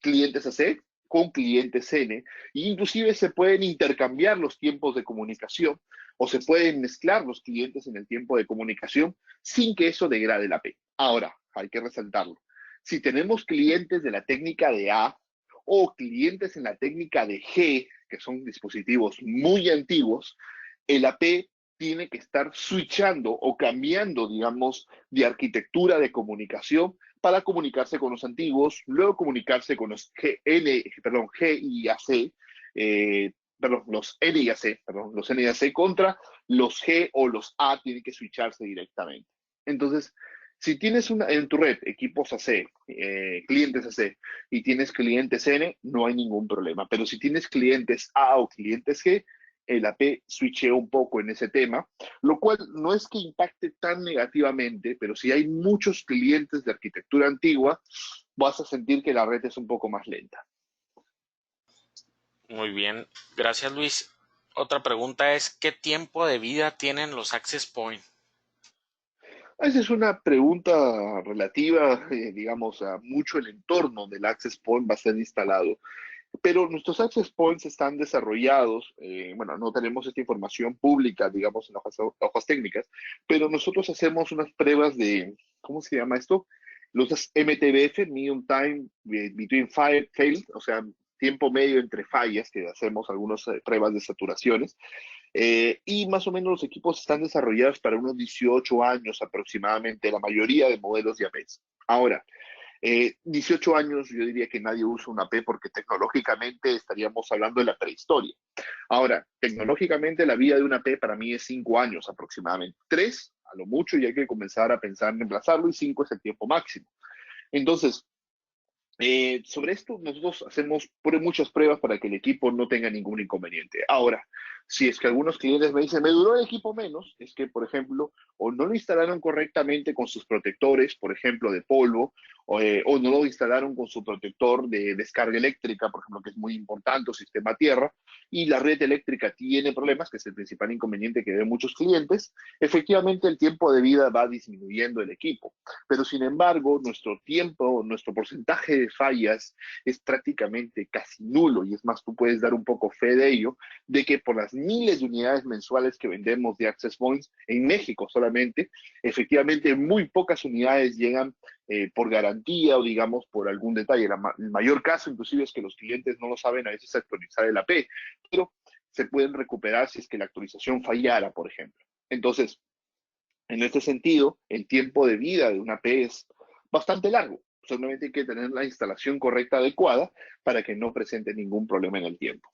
clientes AC con clientes N, e inclusive se pueden intercambiar los tiempos de comunicación o se pueden mezclar los clientes en el tiempo de comunicación sin que eso degrade la P. Ahora, hay que resaltarlo. Si tenemos clientes de la técnica de A o clientes en la técnica de G, que son dispositivos muy antiguos, el AP tiene que estar switchando o cambiando, digamos, de arquitectura de comunicación para comunicarse con los antiguos, luego comunicarse con los G y AC, los N y AC, los N y AC contra los G o los A tienen que switcharse directamente. Entonces, si tienes en tu red equipos AC, clientes AC, y tienes clientes N, no hay ningún problema. Pero si tienes clientes A o clientes G, el AP switchea un poco en ese tema, lo cual no es que impacte tan negativamente, pero si hay muchos clientes de arquitectura antigua, vas a sentir que la red es un poco más lenta. Muy bien, gracias Luis. Otra pregunta es, ¿qué tiempo de vida tienen los access point? Esa es una pregunta relativa, digamos, a mucho el entorno del access point va a ser instalado. Pero nuestros access points están desarrollados, bueno, no tenemos esta información pública, digamos, en hojas técnicas, pero nosotros hacemos unas pruebas de, ¿cómo se llama esto? Los MTBF, Medium Time Between Failed, o sea, tiempo medio entre fallas, que hacemos algunas pruebas de saturaciones, y más o menos los equipos están desarrollados para unos 18 años aproximadamente, la mayoría de modelos de APES. Ahora, 18 años, yo diría que nadie usa una P porque tecnológicamente estaríamos hablando de la prehistoria. Ahora, tecnológicamente la vida de una P para mí es 5 años aproximadamente. 3 a lo mucho y hay que comenzar a pensar en reemplazarlo y 5 es el tiempo máximo. Entonces, sobre esto nosotros hacemos muchas pruebas para que el equipo no tenga ningún inconveniente. Ahora, si es que algunos clientes me dicen, me duró el equipo menos, es que, por ejemplo, o no lo instalaron correctamente con sus protectores, por ejemplo, de polvo, o no lo instalaron con su protector de descarga eléctrica, por ejemplo, que es muy importante, o sistema tierra, y la red eléctrica tiene problemas, que es el principal inconveniente que ven muchos clientes, efectivamente el tiempo de vida va disminuyendo el equipo. Pero sin embargo, nuestro tiempo, nuestro porcentaje de fallas es prácticamente casi nulo, y es más, tú puedes dar un poco fe de ello, de que por las miles de unidades mensuales que vendemos de Access Points en México solamente, efectivamente muy pocas unidades llegan por garantía o digamos por algún detalle. El mayor caso inclusive es que los clientes no lo saben a veces actualizar el AP, pero se pueden recuperar si es que la actualización fallara, por ejemplo. Entonces, en este sentido, el tiempo de vida de una AP es bastante largo. Solamente hay que tener la instalación correcta, adecuada, para que no presente ningún problema en el tiempo.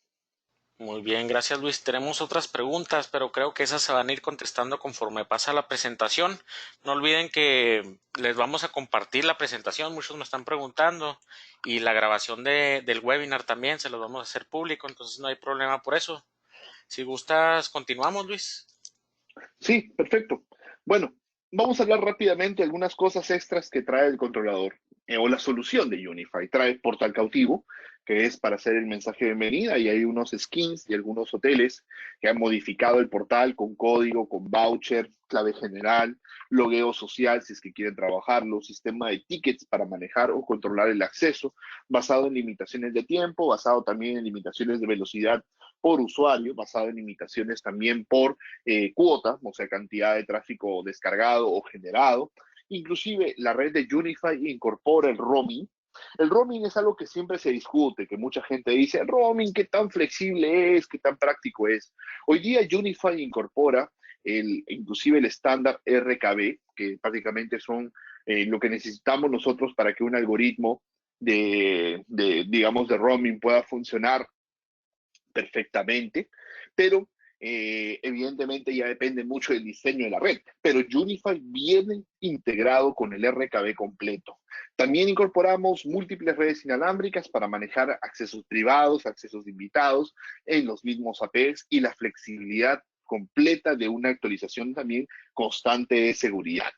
Muy bien, gracias Luis. Tenemos otras preguntas, pero creo que esas se van a ir contestando conforme pasa la presentación. No olviden que les vamos a compartir la presentación, muchos me están preguntando, y la grabación del webinar también se los vamos a hacer público, entonces no hay problema por eso. Si gustas, continuamos, Luis. Sí, perfecto. Bueno, vamos a hablar rápidamente de algunas cosas extras que trae el controlador o la solución de Unify. Trae portal cautivo, que es para hacer el mensaje de bienvenida, y hay unos skins y algunos hoteles que han modificado el portal con código, con voucher, clave general, logueo social si es que quieren trabajarlo, sistema de tickets para manejar o controlar el acceso, basado en limitaciones de tiempo, basado también en limitaciones de velocidad por usuario, basado en limitaciones también por cuota, o sea, cantidad de tráfico descargado o generado. Inclusive la red de Unify incorpora el roaming. El roaming es algo que siempre se discute, que mucha gente dice, el roaming, ¿qué tan flexible es? ¿Qué tan práctico es? Hoy día Unify incorpora inclusive el estándar RKB, que prácticamente son lo que necesitamos nosotros para que un algoritmo digamos, de roaming pueda funcionar perfectamente, pero evidentemente ya depende mucho del diseño de la red, pero Unify viene integrado con el RKB completo. También incorporamos múltiples redes inalámbricas para manejar accesos privados, accesos invitados en los mismos APs y la flexibilidad completa de una actualización también constante de seguridad.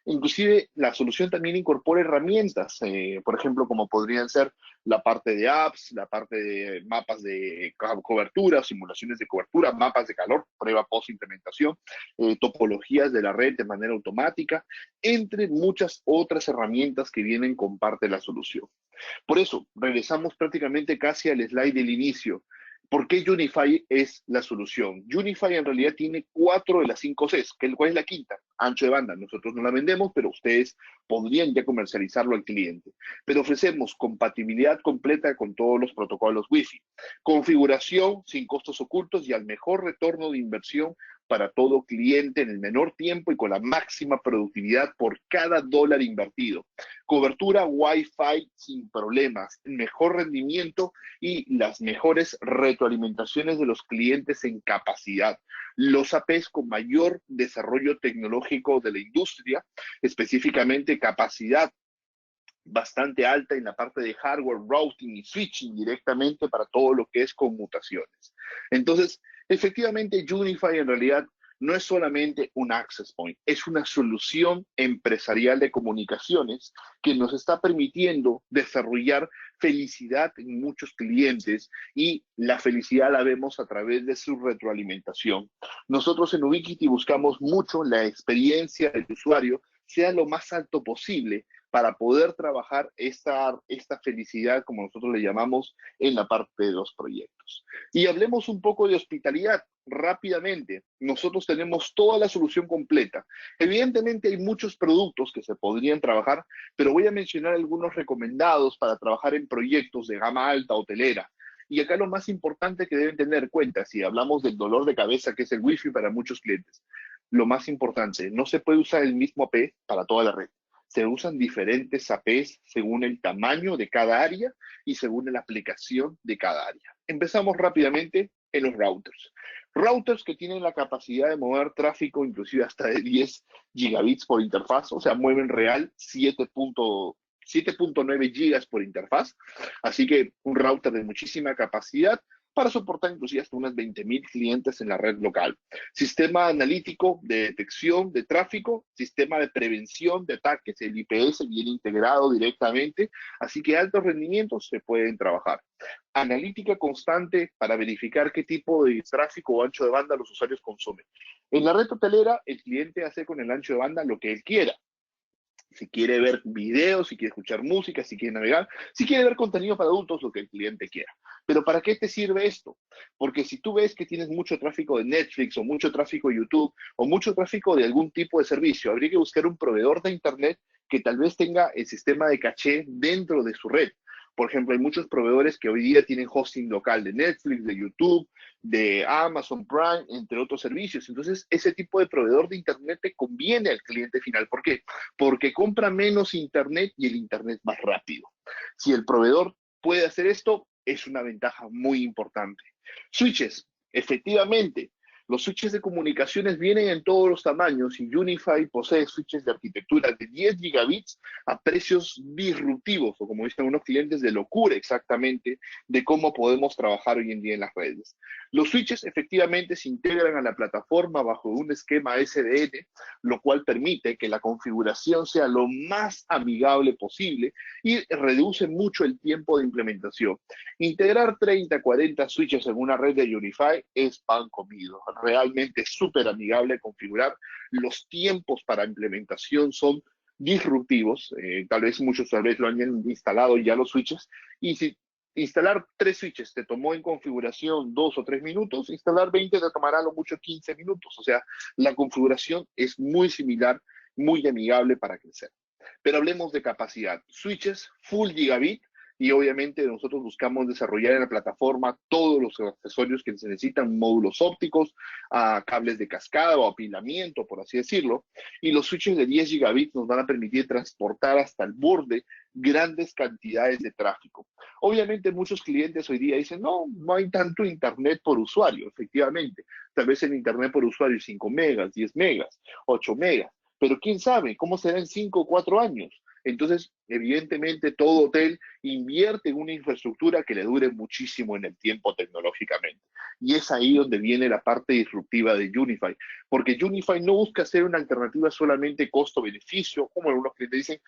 Inclusive la solución también incorpora herramientas, por ejemplo, como podrían ser la parte de apps, la parte de mapas de cobertura, simulaciones de cobertura, mapas de calor, prueba post-implementación, topologías de la red de manera automática, entre muchas otras herramientas que vienen con parte de la solución. Por eso, regresamos prácticamente casi al slide del inicio. ¿Por qué Unify es la solución? Unify en realidad tiene 4 de las 5 Cs. ¿Cuál es la quinta? Ancho de banda. Nosotros no la vendemos, pero ustedes podrían ya comercializarlo al cliente. Pero ofrecemos compatibilidad completa con todos los protocolos Wi-Fi, configuración sin costos ocultos y al mejor retorno de inversión para todo cliente en el menor tiempo y con la máxima productividad por cada dólar invertido. Cobertura Wi-Fi sin problemas, mejor rendimiento y las mejores retroalimentaciones de los clientes en capacidad. Los APs con mayor desarrollo tecnológico de la industria, específicamente capacidad bastante alta en la parte de hardware, routing y switching directamente para todo lo que es conmutaciones. Entonces, efectivamente, Unify en realidad no es solamente un access point, es una solución empresarial de comunicaciones que nos está permitiendo desarrollar felicidad en muchos clientes, y la felicidad la vemos a través de su retroalimentación. Nosotros en Ubiquiti buscamos mucho la experiencia del usuario sea lo más alto posible para poder trabajar esta felicidad, como nosotros le llamamos, en la parte de los proyectos. Y hablemos un poco de hospitalidad rápidamente. Nosotros tenemos toda la solución completa. Evidentemente hay muchos productos que se podrían trabajar, pero voy a mencionar algunos recomendados para trabajar en proyectos de gama alta hotelera. Y acá lo más importante que deben tener en cuenta, si hablamos del dolor de cabeza que es el Wi-Fi para muchos clientes, lo más importante, no se puede usar el mismo AP para toda la red. Se usan diferentes APs según el tamaño de cada área y según la aplicación de cada área. Empezamos rápidamente en los routers. Routers que tienen la capacidad de mover tráfico inclusive hasta de 10 gigabits por interfaz, o sea, mueven real 7.9 gigas por interfaz. Así que un router de muchísima capacidad para soportar inclusive hasta unas 20.000 clientes en la red local. Sistema analítico de detección de tráfico, sistema de prevención de ataques, el IPS viene integrado directamente, así que altos rendimientos se pueden trabajar. Analítica constante para verificar qué tipo de tráfico o ancho de banda los usuarios consumen. En la red hotelera, el cliente hace con el ancho de banda lo que él quiera. Si quiere ver videos, si quiere escuchar música, si quiere navegar, si quiere ver contenido para adultos, lo que el cliente quiera. Pero ¿para qué te sirve esto? Porque si tú ves que tienes mucho tráfico de Netflix o mucho tráfico de YouTube o mucho tráfico de algún tipo de servicio, habría que buscar un proveedor de Internet que tal vez tenga el sistema de caché dentro de su red. Por ejemplo, hay muchos proveedores que hoy día tienen hosting local de Netflix, de YouTube, de Amazon Prime, entre otros servicios. Entonces, ese tipo de proveedor de Internet te conviene al cliente final. ¿Por qué? Porque compra menos Internet y el Internet más rápido. Si el proveedor puede hacer esto, es una ventaja muy importante. Switches, efectivamente, los switches de comunicaciones vienen en todos los tamaños y Unify posee switches de arquitectura de 10 gigabits a precios disruptivos, o como dicen unos clientes, de locura exactamente, de cómo podemos trabajar hoy en día en las redes. Los switches efectivamente se integran a la plataforma bajo un esquema SDN, lo cual permite que la configuración sea lo más amigable posible y reduce mucho el tiempo de implementación. Integrar 30, 40 switches en una red de Unify es pan comido. Realmente es súper amigable configurar. Los tiempos para implementación son disruptivos. Tal vez muchos lo han instalado ya los switches. Y si instalar 3 switches te tomó en configuración 2 o 3 minutos, instalar 20 te tomará a lo mucho 15 minutos. O sea, la configuración es muy similar, muy amigable para crecer. Pero hablemos de capacidad. Switches full gigabit, y obviamente nosotros buscamos desarrollar en la plataforma todos los accesorios que se necesitan, módulos ópticos, cables de cascada o apilamiento, por así decirlo, y los switches de 10 gigabits nos van a permitir transportar hasta el borde grandes cantidades de tráfico. Obviamente muchos clientes hoy día dicen, no hay tanto internet por usuario, efectivamente, tal vez el internet por usuario es 5 megas, 10 megas, 8 megas, pero quién sabe cómo será en 5 o 4 años. Entonces, evidentemente, todo hotel invierte en una infraestructura que le dure muchísimo en el tiempo tecnológicamente. Y es ahí donde viene la parte disruptiva de Unify, porque Unify no busca ser una alternativa solamente costo-beneficio, como algunos clientes dicen,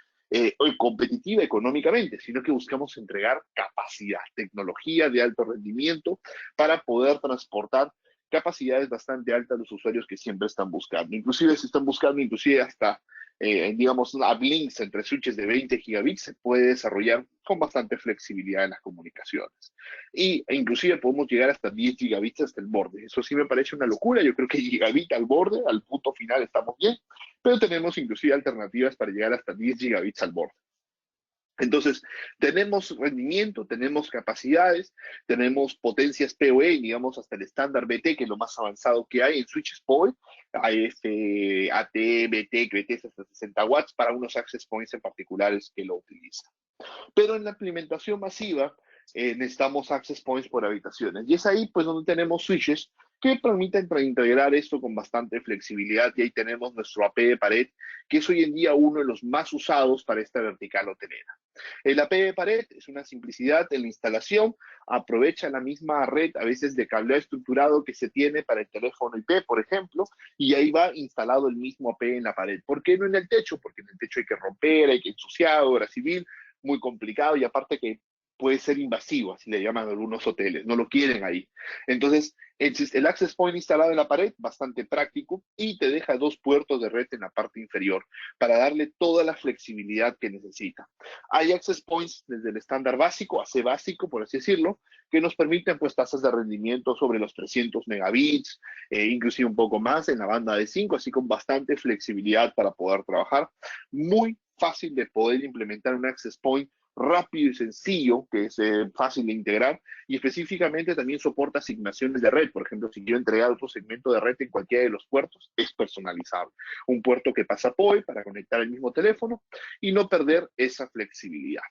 competitiva económicamente, sino que buscamos entregar capacidad, tecnología de alto rendimiento para poder transportar capacidades bastante altas a los usuarios que siempre están buscando. Inclusive si están buscando hasta digamos, uplinks entre switches de 20 gigabits se puede desarrollar con bastante flexibilidad en las comunicaciones. Inclusive podemos llegar hasta 10 gigabits hasta el borde. Eso sí me parece una locura. Yo creo que gigabit al borde, al punto final estamos bien, pero tenemos inclusive alternativas para llegar hasta 10 gigabits al borde. Entonces, tenemos rendimiento, tenemos capacidades, tenemos potencias PoE, digamos, hasta el estándar BT, que es lo más avanzado que hay en switches PoE, AF, AT, BT, que BT es hasta 60 watts para unos access points en particulares que lo utilizan. Pero en la implementación masiva necesitamos access points por habitaciones. Y es ahí pues donde tenemos switches que permiten integrar esto con bastante flexibilidad. Y ahí tenemos nuestro AP de pared, que es hoy en día uno de los más usados para esta vertical hotelera. El AP de pared es una simplicidad en la instalación, aprovecha la misma red a veces de cableado estructurado que se tiene para el teléfono IP, por ejemplo, y ahí va instalado el mismo AP en la pared. ¿Por qué no en el techo? Porque en el techo hay que romper, hay que ensuciar, obra civil, muy complicado y aparte que puede ser invasivo, así le llaman algunos hoteles, no lo quieren ahí. Entonces, el access point instalado en la pared, bastante práctico, y te deja 2 puertos de red en la parte inferior para darle toda la flexibilidad que necesita. Hay access points desde el estándar básico, AC básico, por así decirlo, que nos permiten pues tasas de rendimiento sobre los 300 megabits, inclusive un poco más en la banda de 5, así con bastante flexibilidad para poder trabajar. Muy fácil de poder implementar un access point rápido y sencillo, que es fácil de integrar, y específicamente también soporta asignaciones de red. Por ejemplo, si quiero entregar otro segmento de red en cualquiera de los puertos, es personalizable. Un puerto que pasa PoE para conectar el mismo teléfono y no perder esa flexibilidad.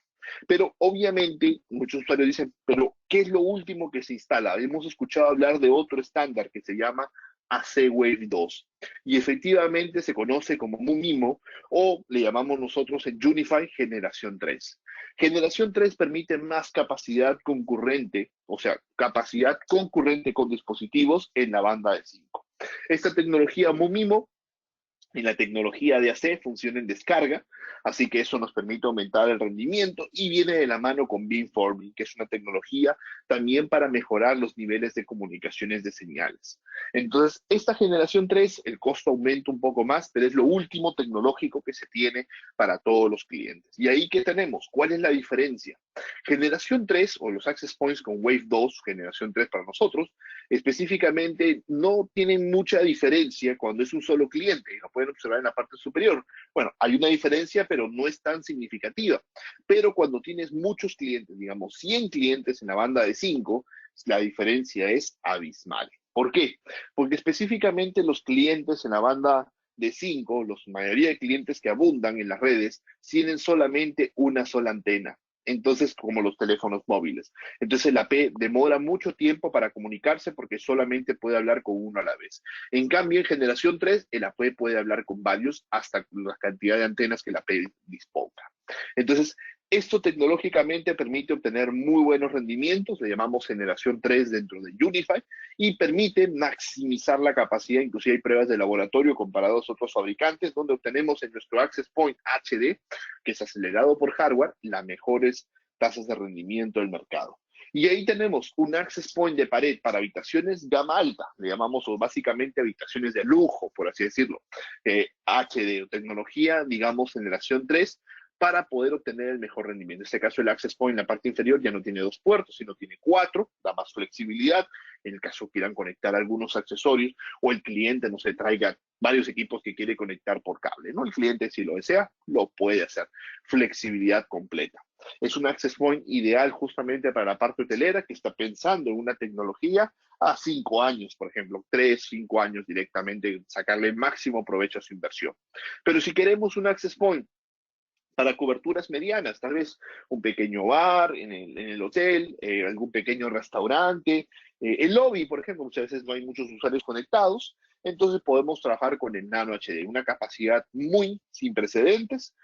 Pero obviamente muchos usuarios dicen, pero ¿qué es lo último que se instala? Hemos escuchado hablar de otro estándar que se llama AC Wave 2 y efectivamente se conoce como MUMIMO o le llamamos nosotros en Unify Generación 3. Generación 3 permite más capacidad concurrente, o sea, capacidad concurrente con dispositivos en la banda de 5. Esta tecnología MUMIMO y la tecnología de AC funciona en descarga, así que eso nos permite aumentar el rendimiento y viene de la mano con beamforming, que es una tecnología también para mejorar los niveles de comunicaciones de señales. Entonces, esta generación 3, el costo aumenta un poco más, pero es lo último tecnológico que se tiene para todos los clientes. Y ahí, ¿qué tenemos? ¿Cuál es la diferencia? Generación 3 o los access points con Wave 2, generación 3 para nosotros, específicamente no tienen mucha diferencia cuando es un solo cliente. pueden observar en la parte superior. Bueno, hay una diferencia, pero no es tan significativa. Pero cuando tienes muchos clientes, digamos 100 clientes en la banda de 5, la diferencia es abismal. ¿Por qué? Porque específicamente los clientes en la banda de 5, la mayoría de clientes que abundan en las redes, tienen solamente una sola antena. Entonces, como los teléfonos móviles. Entonces, el AP demora mucho tiempo para comunicarse porque solamente puede hablar con uno a la vez. En cambio, en generación 3, el AP puede hablar con varios hasta la cantidad de antenas que el AP disponga. Entonces, esto tecnológicamente permite obtener muy buenos rendimientos, le llamamos generación 3 dentro de Unify, y permite maximizar la capacidad, inclusive hay pruebas de laboratorio comparados a otros fabricantes, donde obtenemos en nuestro Access Point HD, que es acelerado por hardware, las mejores tasas de rendimiento del mercado. Y ahí tenemos un access point de pared para habitaciones gama alta, le llamamos o básicamente habitaciones de lujo, por así decirlo, HD, tecnología, digamos, generación 3, para poder obtener el mejor rendimiento. En este caso, el access point en la parte inferior ya no tiene 2 puertos, sino tiene 4, da más flexibilidad, en el caso quieran conectar algunos accesorios, o el cliente, no se traiga varios equipos que quiere conectar por cable, ¿no? El cliente, si lo desea, lo puede hacer. Flexibilidad completa. Es un access point ideal justamente para la parte hotelera que está pensando en una tecnología a 5 años, por ejemplo, 3, 5 años directamente, sacarle máximo provecho a su inversión. Pero si queremos un access point para coberturas medianas, tal vez un pequeño bar en el hotel, algún pequeño restaurante, el lobby, por ejemplo, muchas veces no hay muchos usuarios conectados, entonces podemos trabajar con el Nano HD, una capacidad muy sin precedentes,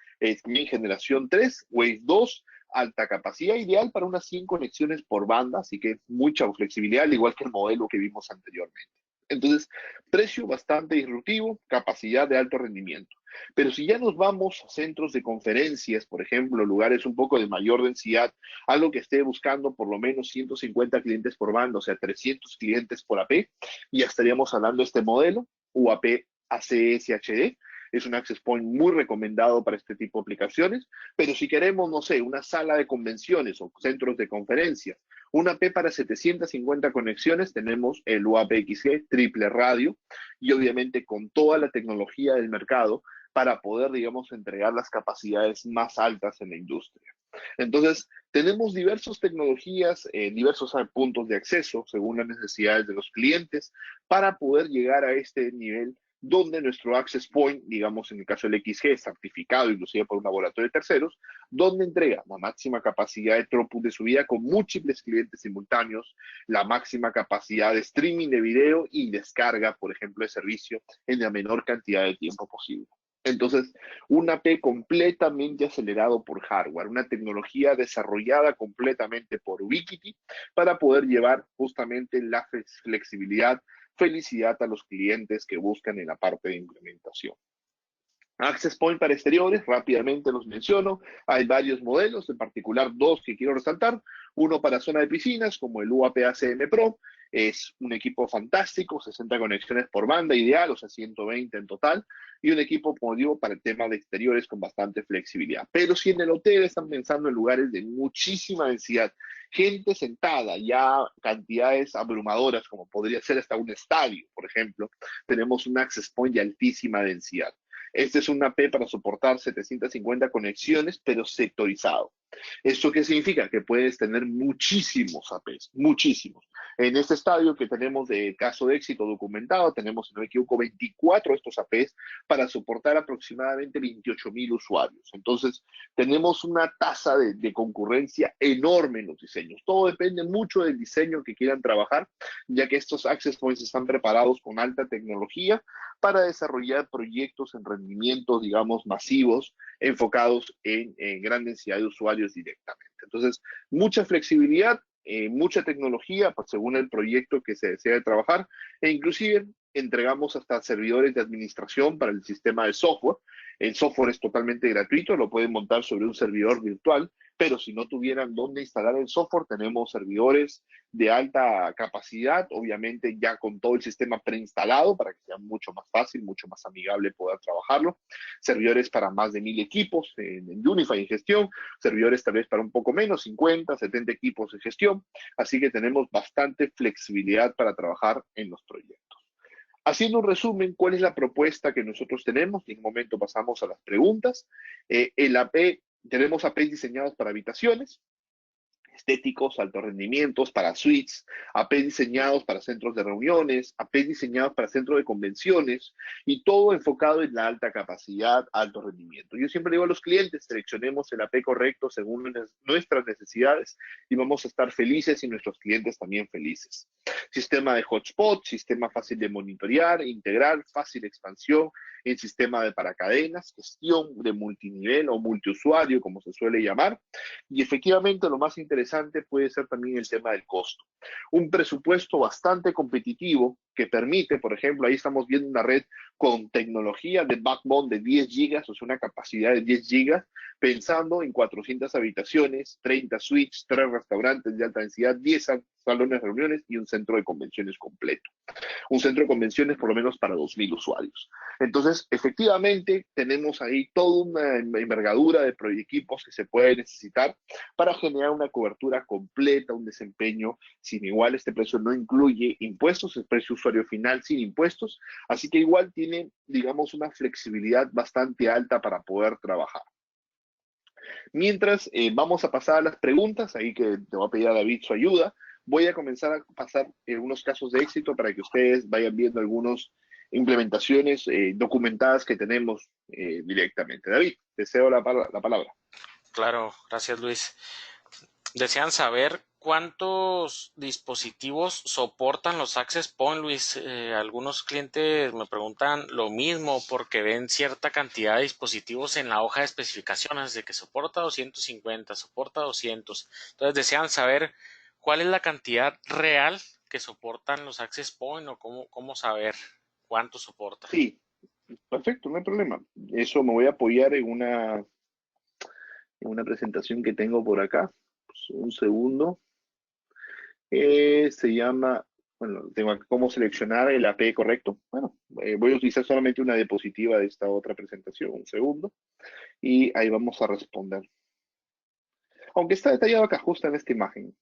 también generación 3, Wave 2, alta capacidad, ideal para unas 100 conexiones por banda, así que mucha flexibilidad, al igual que el modelo que vimos anteriormente. Entonces, precio bastante disruptivo, capacidad de alto rendimiento. Pero si ya nos vamos a centros de conferencias, por ejemplo, lugares un poco de mayor densidad, algo que esté buscando por lo menos 150 clientes por banda, o sea, 300 clientes por AP, ya estaríamos hablando de este modelo, UAP ACS HD. Es un access point muy recomendado para este tipo de aplicaciones, pero si queremos, no sé, una sala de convenciones o centros de conferencias, una AP para 750 conexiones, tenemos el UAP XG, triple radio, y obviamente con toda la tecnología del mercado para poder, digamos, entregar las capacidades más altas en la industria. Entonces, tenemos diversas tecnologías, diversos puntos de acceso según las necesidades de los clientes para poder llegar a este nivel donde nuestro access point, digamos en el caso del XG, certificado inclusive por un laboratorio de terceros, donde entrega la máxima capacidad de throughput de subida con múltiples clientes simultáneos, la máxima capacidad de streaming de video y descarga, por ejemplo, de servicio en la menor cantidad de tiempo posible. Entonces, un AP completamente acelerado por hardware, una tecnología desarrollada completamente por Ubiquiti para poder llevar justamente la flexibilidad, felicidad a los clientes que buscan en la parte de implementación. Access Point para exteriores, rápidamente los menciono. Hay varios modelos, en particular 2 que quiero resaltar. Uno para zona de piscinas, como el UAP ACM Pro. Es un equipo fantástico, 60 conexiones por banda, ideal, o sea, 120 en total. Y un equipo, como digo, para el tema de exteriores con bastante flexibilidad. Pero si en el hotel están pensando en lugares de muchísima densidad, gente sentada, ya cantidades abrumadoras, como podría ser hasta un estadio, por ejemplo, tenemos un Access Point de altísima densidad. Este es un AP para soportar 750 conexiones, pero sectorizado. ¿Esto qué significa? Que puedes tener muchísimos APs, muchísimos. En este estadio que tenemos de caso de éxito documentado, tenemos, si no me equivoco, 24 de estos APs para soportar aproximadamente 28,000 usuarios. Entonces, tenemos una tasa de concurrencia enorme en los diseños. Todo depende mucho del diseño que quieran trabajar, ya que estos access points están preparados con alta tecnología para desarrollar proyectos en rendimientos, digamos, masivos, enfocados en gran densidad de usuarios directamente. Entonces, mucha flexibilidad, mucha tecnología, pues, según el proyecto que se desea trabajar, e inclusive entregamos hasta servidores de administración para el sistema de software. El software es totalmente gratuito, lo pueden montar sobre un servidor virtual, pero si no tuvieran dónde instalar el software, tenemos servidores de alta capacidad, obviamente ya con todo el sistema preinstalado para que sea mucho más fácil, mucho más amigable poder trabajarlo. Servidores para más de 1,000 equipos en Unify en gestión, servidores tal vez para un poco menos, 50, 70 equipos en gestión. Así que tenemos bastante flexibilidad para trabajar en los proyectos. Haciendo un resumen, ¿cuál es la propuesta que nosotros tenemos? En un momento pasamos a las preguntas. El AP, tenemos APs diseñados para habitaciones, estéticos, altos rendimientos, para suites, APs diseñados para centros de reuniones, APs diseñados para centros de convenciones y todo enfocado en la alta capacidad, alto rendimiento. Yo siempre digo a los clientes, seleccionemos el AP correcto según nuestras necesidades y vamos a estar felices y nuestros clientes también felices. Sistema de hotspot, sistema fácil de monitorear, integral, fácil expansión, el sistema de paracadenas, gestión de multinivel o multiusuario, como se suele llamar. Y efectivamente lo más interesante puede ser también el tema del costo. Un presupuesto bastante competitivo que permite, por ejemplo, ahí estamos viendo una red con tecnología de backbone de 10 gigas, o sea, una capacidad de 10 gigas, pensando en 400 habitaciones, 30 suites, 3 restaurantes de alta densidad, 10 salones de reuniones y un centro de convenciones completo. Un centro de convenciones por lo menos para 2.000 usuarios. Entonces, efectivamente, tenemos ahí toda una envergadura de equipos que se puede necesitar para generar una cobertura completa, un desempeño sin igual. Este precio no incluye impuestos, es precio usuario final sin impuestos, así que igual tiene, digamos, una flexibilidad bastante alta para poder trabajar. Mientras vamos a pasar a las preguntas, ahí que te voy a pedir a David su ayuda, voy a comenzar a pasar unos casos de éxito para que ustedes vayan viendo algunas implementaciones documentadas que tenemos directamente. David, te cedo la palabra. Claro, gracias Luis. Desean saber cuántos dispositivos soportan los Access Point, Luis. Algunos clientes me preguntan lo mismo porque ven cierta cantidad de dispositivos en la hoja de especificaciones de que soporta 250, soporta 200. Entonces desean saber cuál es la cantidad real que soportan los Access Point o cómo saber cuánto soporta. Sí, perfecto, no hay problema. Eso me voy a apoyar en una presentación que tengo por acá. Pues, un segundo. Se llama, bueno, tengo acá cómo seleccionar el AP correcto. Bueno, voy a utilizar solamente una diapositiva de esta otra presentación, un segundo, y ahí vamos a responder. Aunque está detallado acá, justo en esta imagen.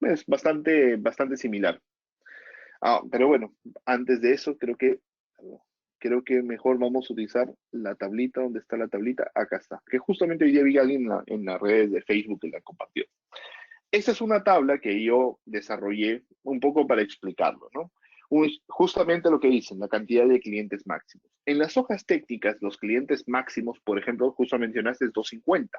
Es bastante similar. Pero bueno, antes de eso, creo que mejor vamos a utilizar la tablita. ¿Dónde está la tablita? Acá está. Que justamente hoy día vi a alguien en las redes de Facebook que la compartió. Esta es una tabla que yo desarrollé un poco para explicarlo, ¿no? Justamente lo que dicen, la cantidad de clientes máximos. En las hojas técnicas, los clientes máximos, por ejemplo, justo mencionaste es 250.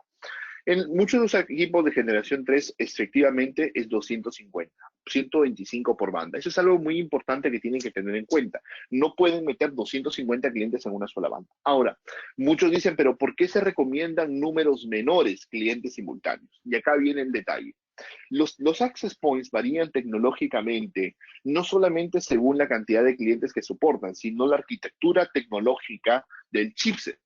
En muchos de los equipos de generación 3, efectivamente es 250, 125 por banda. Eso es algo muy importante que tienen que tener en cuenta. No pueden meter 250 clientes en una sola banda. Ahora, muchos dicen, pero ¿por qué se recomiendan números menores, clientes simultáneos? Y acá viene el detalle. Los access points varían tecnológicamente, no solamente según la cantidad de clientes que soportan, sino la arquitectura tecnológica del chipset.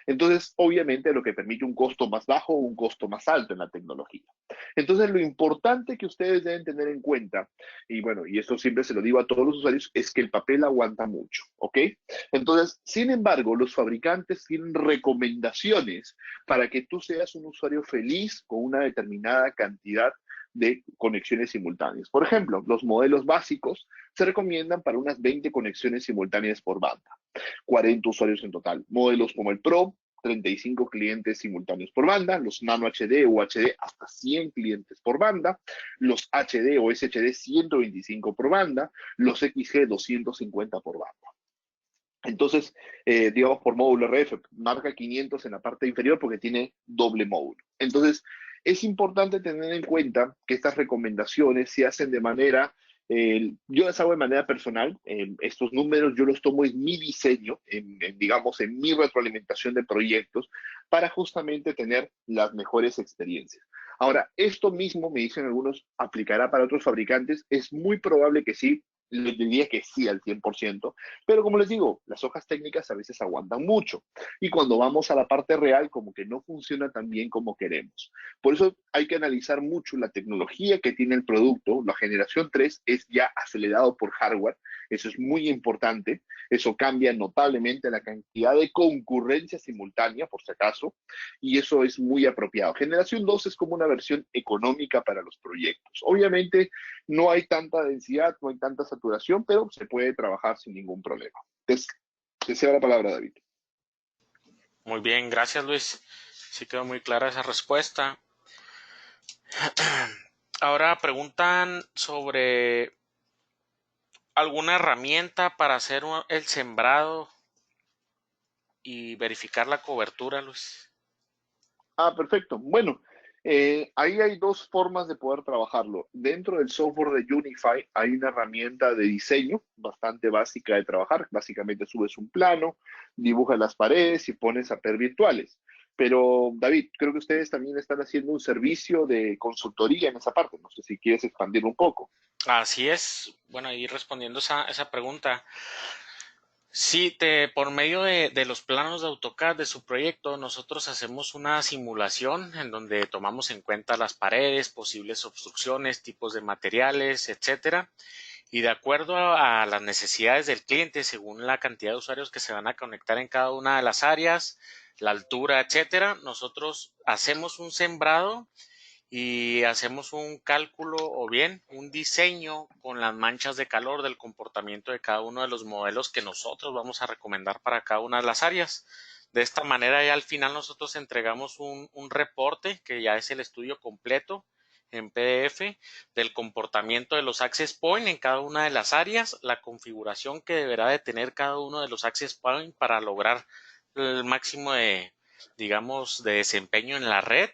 Entonces, obviamente, lo que permite un costo más bajo o un costo más alto en la tecnología. Entonces, lo importante que ustedes deben tener en cuenta, y bueno, y esto siempre se lo digo a todos los usuarios, es que el papel aguanta mucho, ¿ok? Entonces, sin embargo, los fabricantes tienen recomendaciones para que tú seas un usuario feliz con una determinada cantidad de conexiones simultáneas. Por ejemplo, los modelos básicos se recomiendan para unas 20 conexiones simultáneas por banda, 40 usuarios en total. Modelos como el Pro, 35 clientes simultáneos por banda, los Nano HD o HD hasta 100 clientes por banda, los HD o SHD 125 por banda, los XG 250 por banda. Entonces, digamos por módulo RF, marca 500 en la parte inferior porque tiene doble módulo. Entonces, es importante tener en cuenta que estas recomendaciones se hacen de manera, yo las hago de manera personal, estos números yo los tomo en mi diseño, digamos, en mi retroalimentación de proyectos, para justamente tener las mejores experiencias. Ahora, esto mismo, me dicen algunos, aplicará para otros fabricantes, es muy probable que sí, les diría que sí al 100%, pero como les digo, las hojas técnicas a veces aguantan mucho y cuando vamos a la parte real como que no funciona tan bien como queremos. Por eso hay que analizar mucho la tecnología que tiene el producto. La generación 3 es ya acelerado por hardware, eso es muy importante. Eso cambia notablemente la cantidad de concurrencia simultánea, por si acaso, y eso es muy apropiado. Generación 2 es como una versión económica para los proyectos. Obviamente no hay tanta densidad, no hay tanta saturación, pero se puede trabajar sin ningún problema. Entonces, deseo la palabra, David. Muy bien, gracias Luis. Sí quedó muy clara esa respuesta. Ahora preguntan sobre alguna herramienta para hacer el sembrado y verificar la cobertura, Luis. Perfecto. Bueno, ahí hay dos formas de poder trabajarlo. Dentro del software de Unify hay una herramienta de diseño bastante básica de trabajar. Básicamente subes un plano, dibujas las paredes y pones APER virtuales. Pero, David, creo que ustedes también están haciendo un servicio de consultoría en esa parte. No sé si quieres expandir un poco. Así es. Bueno, ahí respondiendo esa pregunta. Sí, por medio de los planos de AutoCAD de su proyecto, nosotros hacemos una simulación en donde tomamos en cuenta las paredes, posibles obstrucciones, tipos de materiales, etcétera. Y de acuerdo a las necesidades del cliente, según la cantidad de usuarios que se van a conectar en cada una de las áreas, la altura, etcétera, nosotros hacemos un sembrado y hacemos un cálculo o bien un diseño con las manchas de calor del comportamiento de cada uno de los modelos que nosotros vamos a recomendar para cada una de las áreas. De esta manera ya al final nosotros entregamos un reporte que ya es el estudio completo en PDF del comportamiento de los access point en cada una de las áreas, la configuración que deberá de tener cada uno de los access point para lograr el máximo de, digamos, de desempeño en la red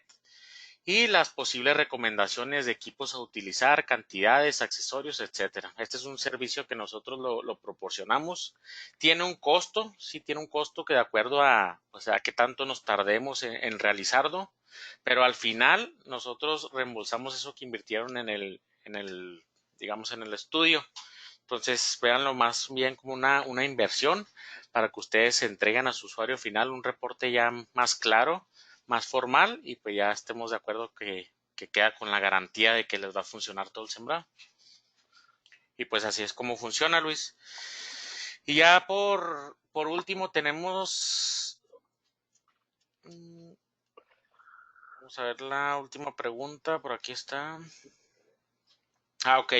y las posibles recomendaciones de equipos a utilizar, cantidades, accesorios, etcétera. Este es un servicio que nosotros lo proporcionamos. Tiene un costo, sí tiene un costo que de acuerdo a, o sea, qué tanto nos tardemos en realizarlo, pero al final nosotros reembolsamos eso que invirtieron digamos, en el estudio. Entonces, véanlo más bien como una inversión para que ustedes entreguen a su usuario final un reporte ya más claro, más formal y pues ya estemos de acuerdo que queda con la garantía de que les va a funcionar todo el sembrado. Y pues así es como funciona, Luis. Y ya por último tenemos... Vamos a ver la última pregunta, por aquí está. Ok.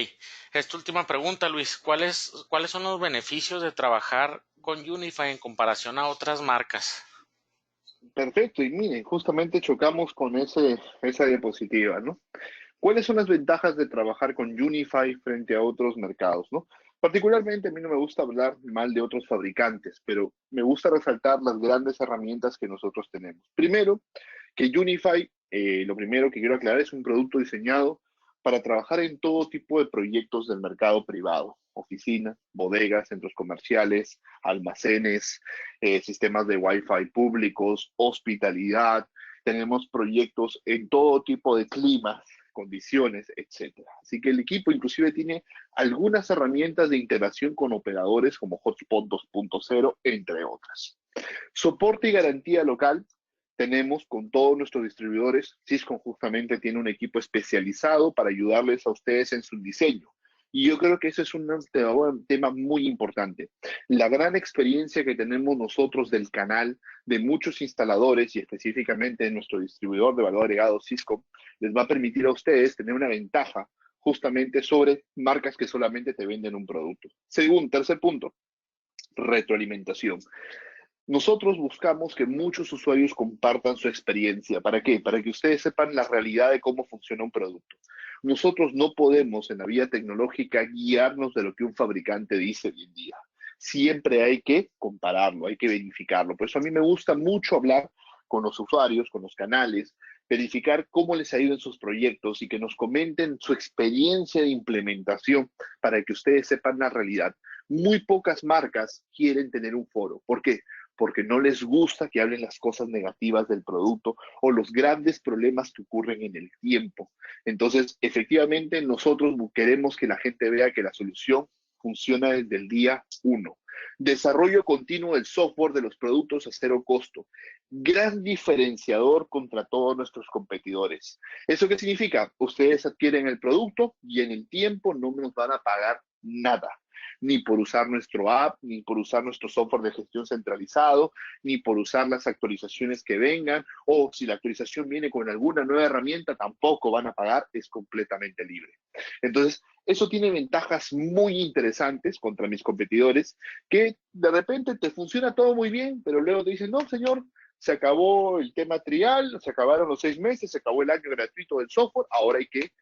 Esta última pregunta, Luis, ¿cuáles son los beneficios de trabajar con Unify en comparación a otras marcas? Perfecto, y miren, justamente chocamos con esa diapositiva, ¿no? ¿Cuáles son las ventajas de trabajar con Unify frente a otros mercados, ¿no? Particularmente a mí no me gusta hablar mal de otros fabricantes, pero me gusta resaltar las grandes herramientas que nosotros tenemos. Primero, que Unify, lo primero que quiero aclarar, es un producto diseñado para trabajar en todo tipo de proyectos del mercado privado, oficinas, bodegas, centros comerciales, almacenes, sistemas de Wi-Fi públicos, hospitalidad. Tenemos proyectos en todo tipo de climas, condiciones, etcétera. Así que el equipo inclusive tiene algunas herramientas de integración con operadores como Hotspot 2.0, entre otras. Soporte y garantía local tenemos con todos nuestros distribuidores. Cisco justamente tiene un equipo especializado para ayudarles a ustedes en su diseño. Y yo creo que ese es un tema muy importante. La gran experiencia que tenemos nosotros del canal, de muchos instaladores y específicamente de nuestro distribuidor de valor agregado Cisco, les va a permitir a ustedes tener una ventaja justamente sobre marcas que solamente te venden un producto. Tercer punto, retroalimentación. Nosotros buscamos que muchos usuarios compartan su experiencia. ¿Para qué? Para que ustedes sepan la realidad de cómo funciona un producto. Nosotros no podemos en la vía tecnológica guiarnos de lo que un fabricante dice hoy en día. Siempre hay que compararlo, hay que verificarlo. Por eso a mí me gusta mucho hablar con los usuarios, con los canales, verificar cómo les ha ido en sus proyectos y que nos comenten su experiencia de implementación para que ustedes sepan la realidad. Muy pocas marcas quieren tener un foro. ¿Por qué? Porque no les gusta que hablen las cosas negativas del producto o los grandes problemas que ocurren en el tiempo. Entonces, efectivamente, nosotros queremos que la gente vea que la solución funciona desde el día 1. Desarrollo continuo del software de los productos a cero costo. Gran diferenciador contra todos nuestros competidores. ¿Eso qué significa? Ustedes adquieren el producto y en el tiempo no nos van a pagar nada. ni por usar nuestro app, ni por usar nuestro software de gestión centralizado, ni por usar las actualizaciones que vengan, o si la actualización viene con alguna nueva herramienta, tampoco van a pagar, es completamente libre. Entonces, eso tiene ventajas muy interesantes contra mis competidores, que de repente te funciona todo muy bien, pero luego te dicen, no, señor, se acabó el tema trial, se acabaron los 6 meses, se acabó el año gratuito del software, ahora hay que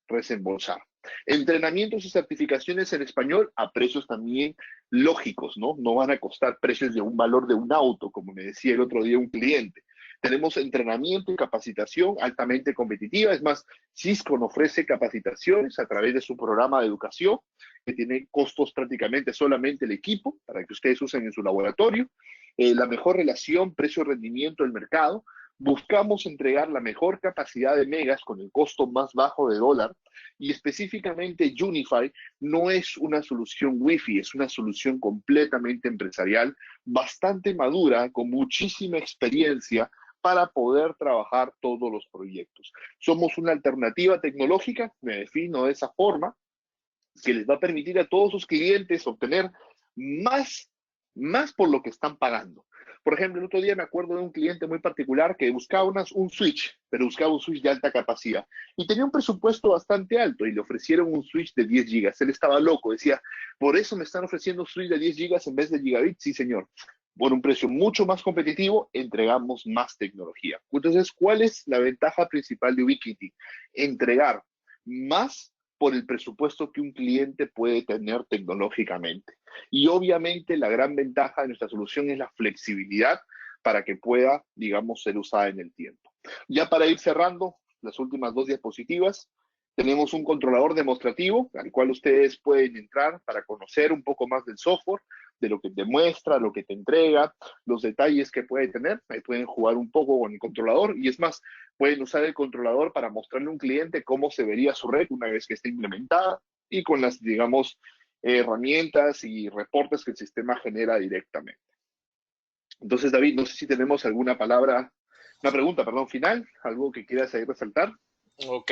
resembolsar. Entrenamientos y certificaciones en español a precios también lógicos, ¿no? No van a costar precios de un valor de un auto, como me decía el otro día un cliente. Tenemos entrenamiento y capacitación altamente competitiva. Es más, Cisco nos ofrece capacitaciones a través de su programa de educación, que tiene costos prácticamente solamente el equipo, para que ustedes usen en su laboratorio. La mejor relación precio-rendimiento del mercado. Buscamos entregar la mejor capacidad de megas con el costo más bajo de dólar, y específicamente Unify no es una solución Wi-Fi, es una solución completamente empresarial, bastante madura, con muchísima experiencia para poder trabajar todos los proyectos. Somos una alternativa tecnológica, me defino de esa forma, que les va a permitir a todos sus clientes obtener más, más por lo que están pagando. Por ejemplo, el otro día me acuerdo de un cliente muy particular que buscaba un switch, pero buscaba un switch de alta capacidad y tenía un presupuesto bastante alto y le ofrecieron un switch de 10 gigas. Él estaba loco, decía, por eso me están ofreciendo un switch de 10 gigas en vez de gigabit. Sí, señor. Por un precio mucho más competitivo, entregamos más tecnología. Entonces, ¿cuál es la ventaja principal de Ubiquiti? Entregar más por el presupuesto que un cliente puede tener tecnológicamente. Y obviamente la gran ventaja de nuestra solución es la flexibilidad para que pueda, digamos, ser usada en el tiempo. Ya para ir cerrando, las últimas 2 diapositivas, tenemos un controlador demostrativo al cual ustedes pueden entrar para conocer un poco más del software, de lo que te muestra, lo que te entrega, los detalles que puede tener. Ahí pueden jugar un poco con el controlador y es más, pueden usar el controlador para mostrarle a un cliente cómo se vería su red una vez que esté implementada y con las, digamos, herramientas y reportes que el sistema genera directamente. Entonces, David, no sé si tenemos alguna una pregunta, perdón, final, algo que quieras ahí resaltar. Ok,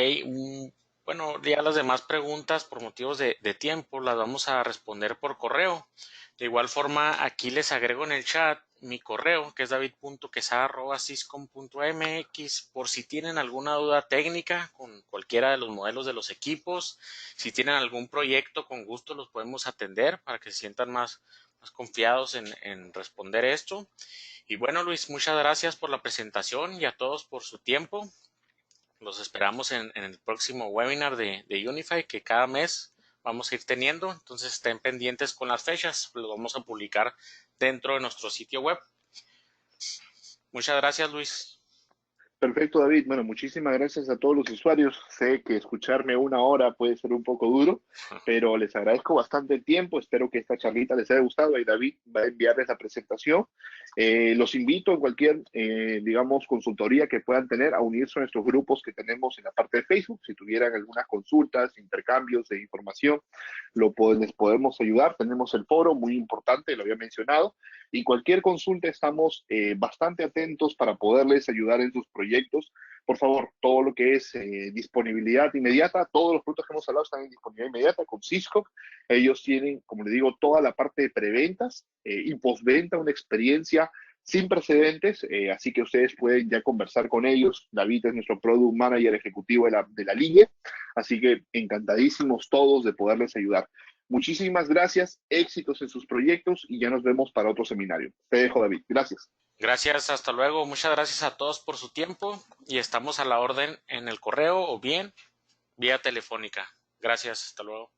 bueno, ya las demás preguntas por motivos de tiempo las vamos a responder por correo. De igual forma, aquí les agrego en el chat mi correo, que es david.quesada@syscom.mx, por si tienen alguna duda técnica con cualquiera de los modelos de los equipos. Si tienen algún proyecto, con gusto los podemos atender para que se sientan más confiados en responder esto. Y bueno, Luis, muchas gracias por la presentación y a todos por su tiempo. Los esperamos en el próximo webinar de Unify, que cada mes vamos a ir teniendo. Entonces estén pendientes con las fechas. Los vamos a publicar dentro de nuestro sitio web. Muchas gracias, Luis. Perfecto, David. Bueno, muchísimas gracias a todos los usuarios. Sé que escucharme 1 hora puede ser un poco duro, pero les agradezco bastante el tiempo. Espero que esta charlita les haya gustado y David va a enviarles la presentación. Los invito en cualquier, digamos, consultoría que puedan tener a unirse a nuestros grupos que tenemos en la parte de Facebook. Si tuvieran algunas consultas, intercambios de información, les podemos ayudar. Tenemos el foro, muy importante, lo había mencionado. Y cualquier consulta estamos bastante atentos para poderles ayudar en sus proyectos. Por favor, todo lo que es disponibilidad inmediata, todos los productos que hemos hablado están en disponibilidad inmediata con Cisco. Ellos tienen, como les digo, toda la parte de preventas y postventa, una experiencia sin precedentes, así que ustedes pueden ya conversar con ellos. David es nuestro Product Manager ejecutivo de la línea, así que encantadísimos todos de poderles ayudar. Muchísimas gracias, éxitos en sus proyectos y ya nos vemos para otro seminario. Te dejo, David. Gracias. Gracias, hasta luego. Muchas gracias a todos por su tiempo y estamos a la orden en el correo o bien vía telefónica. Gracias, hasta luego.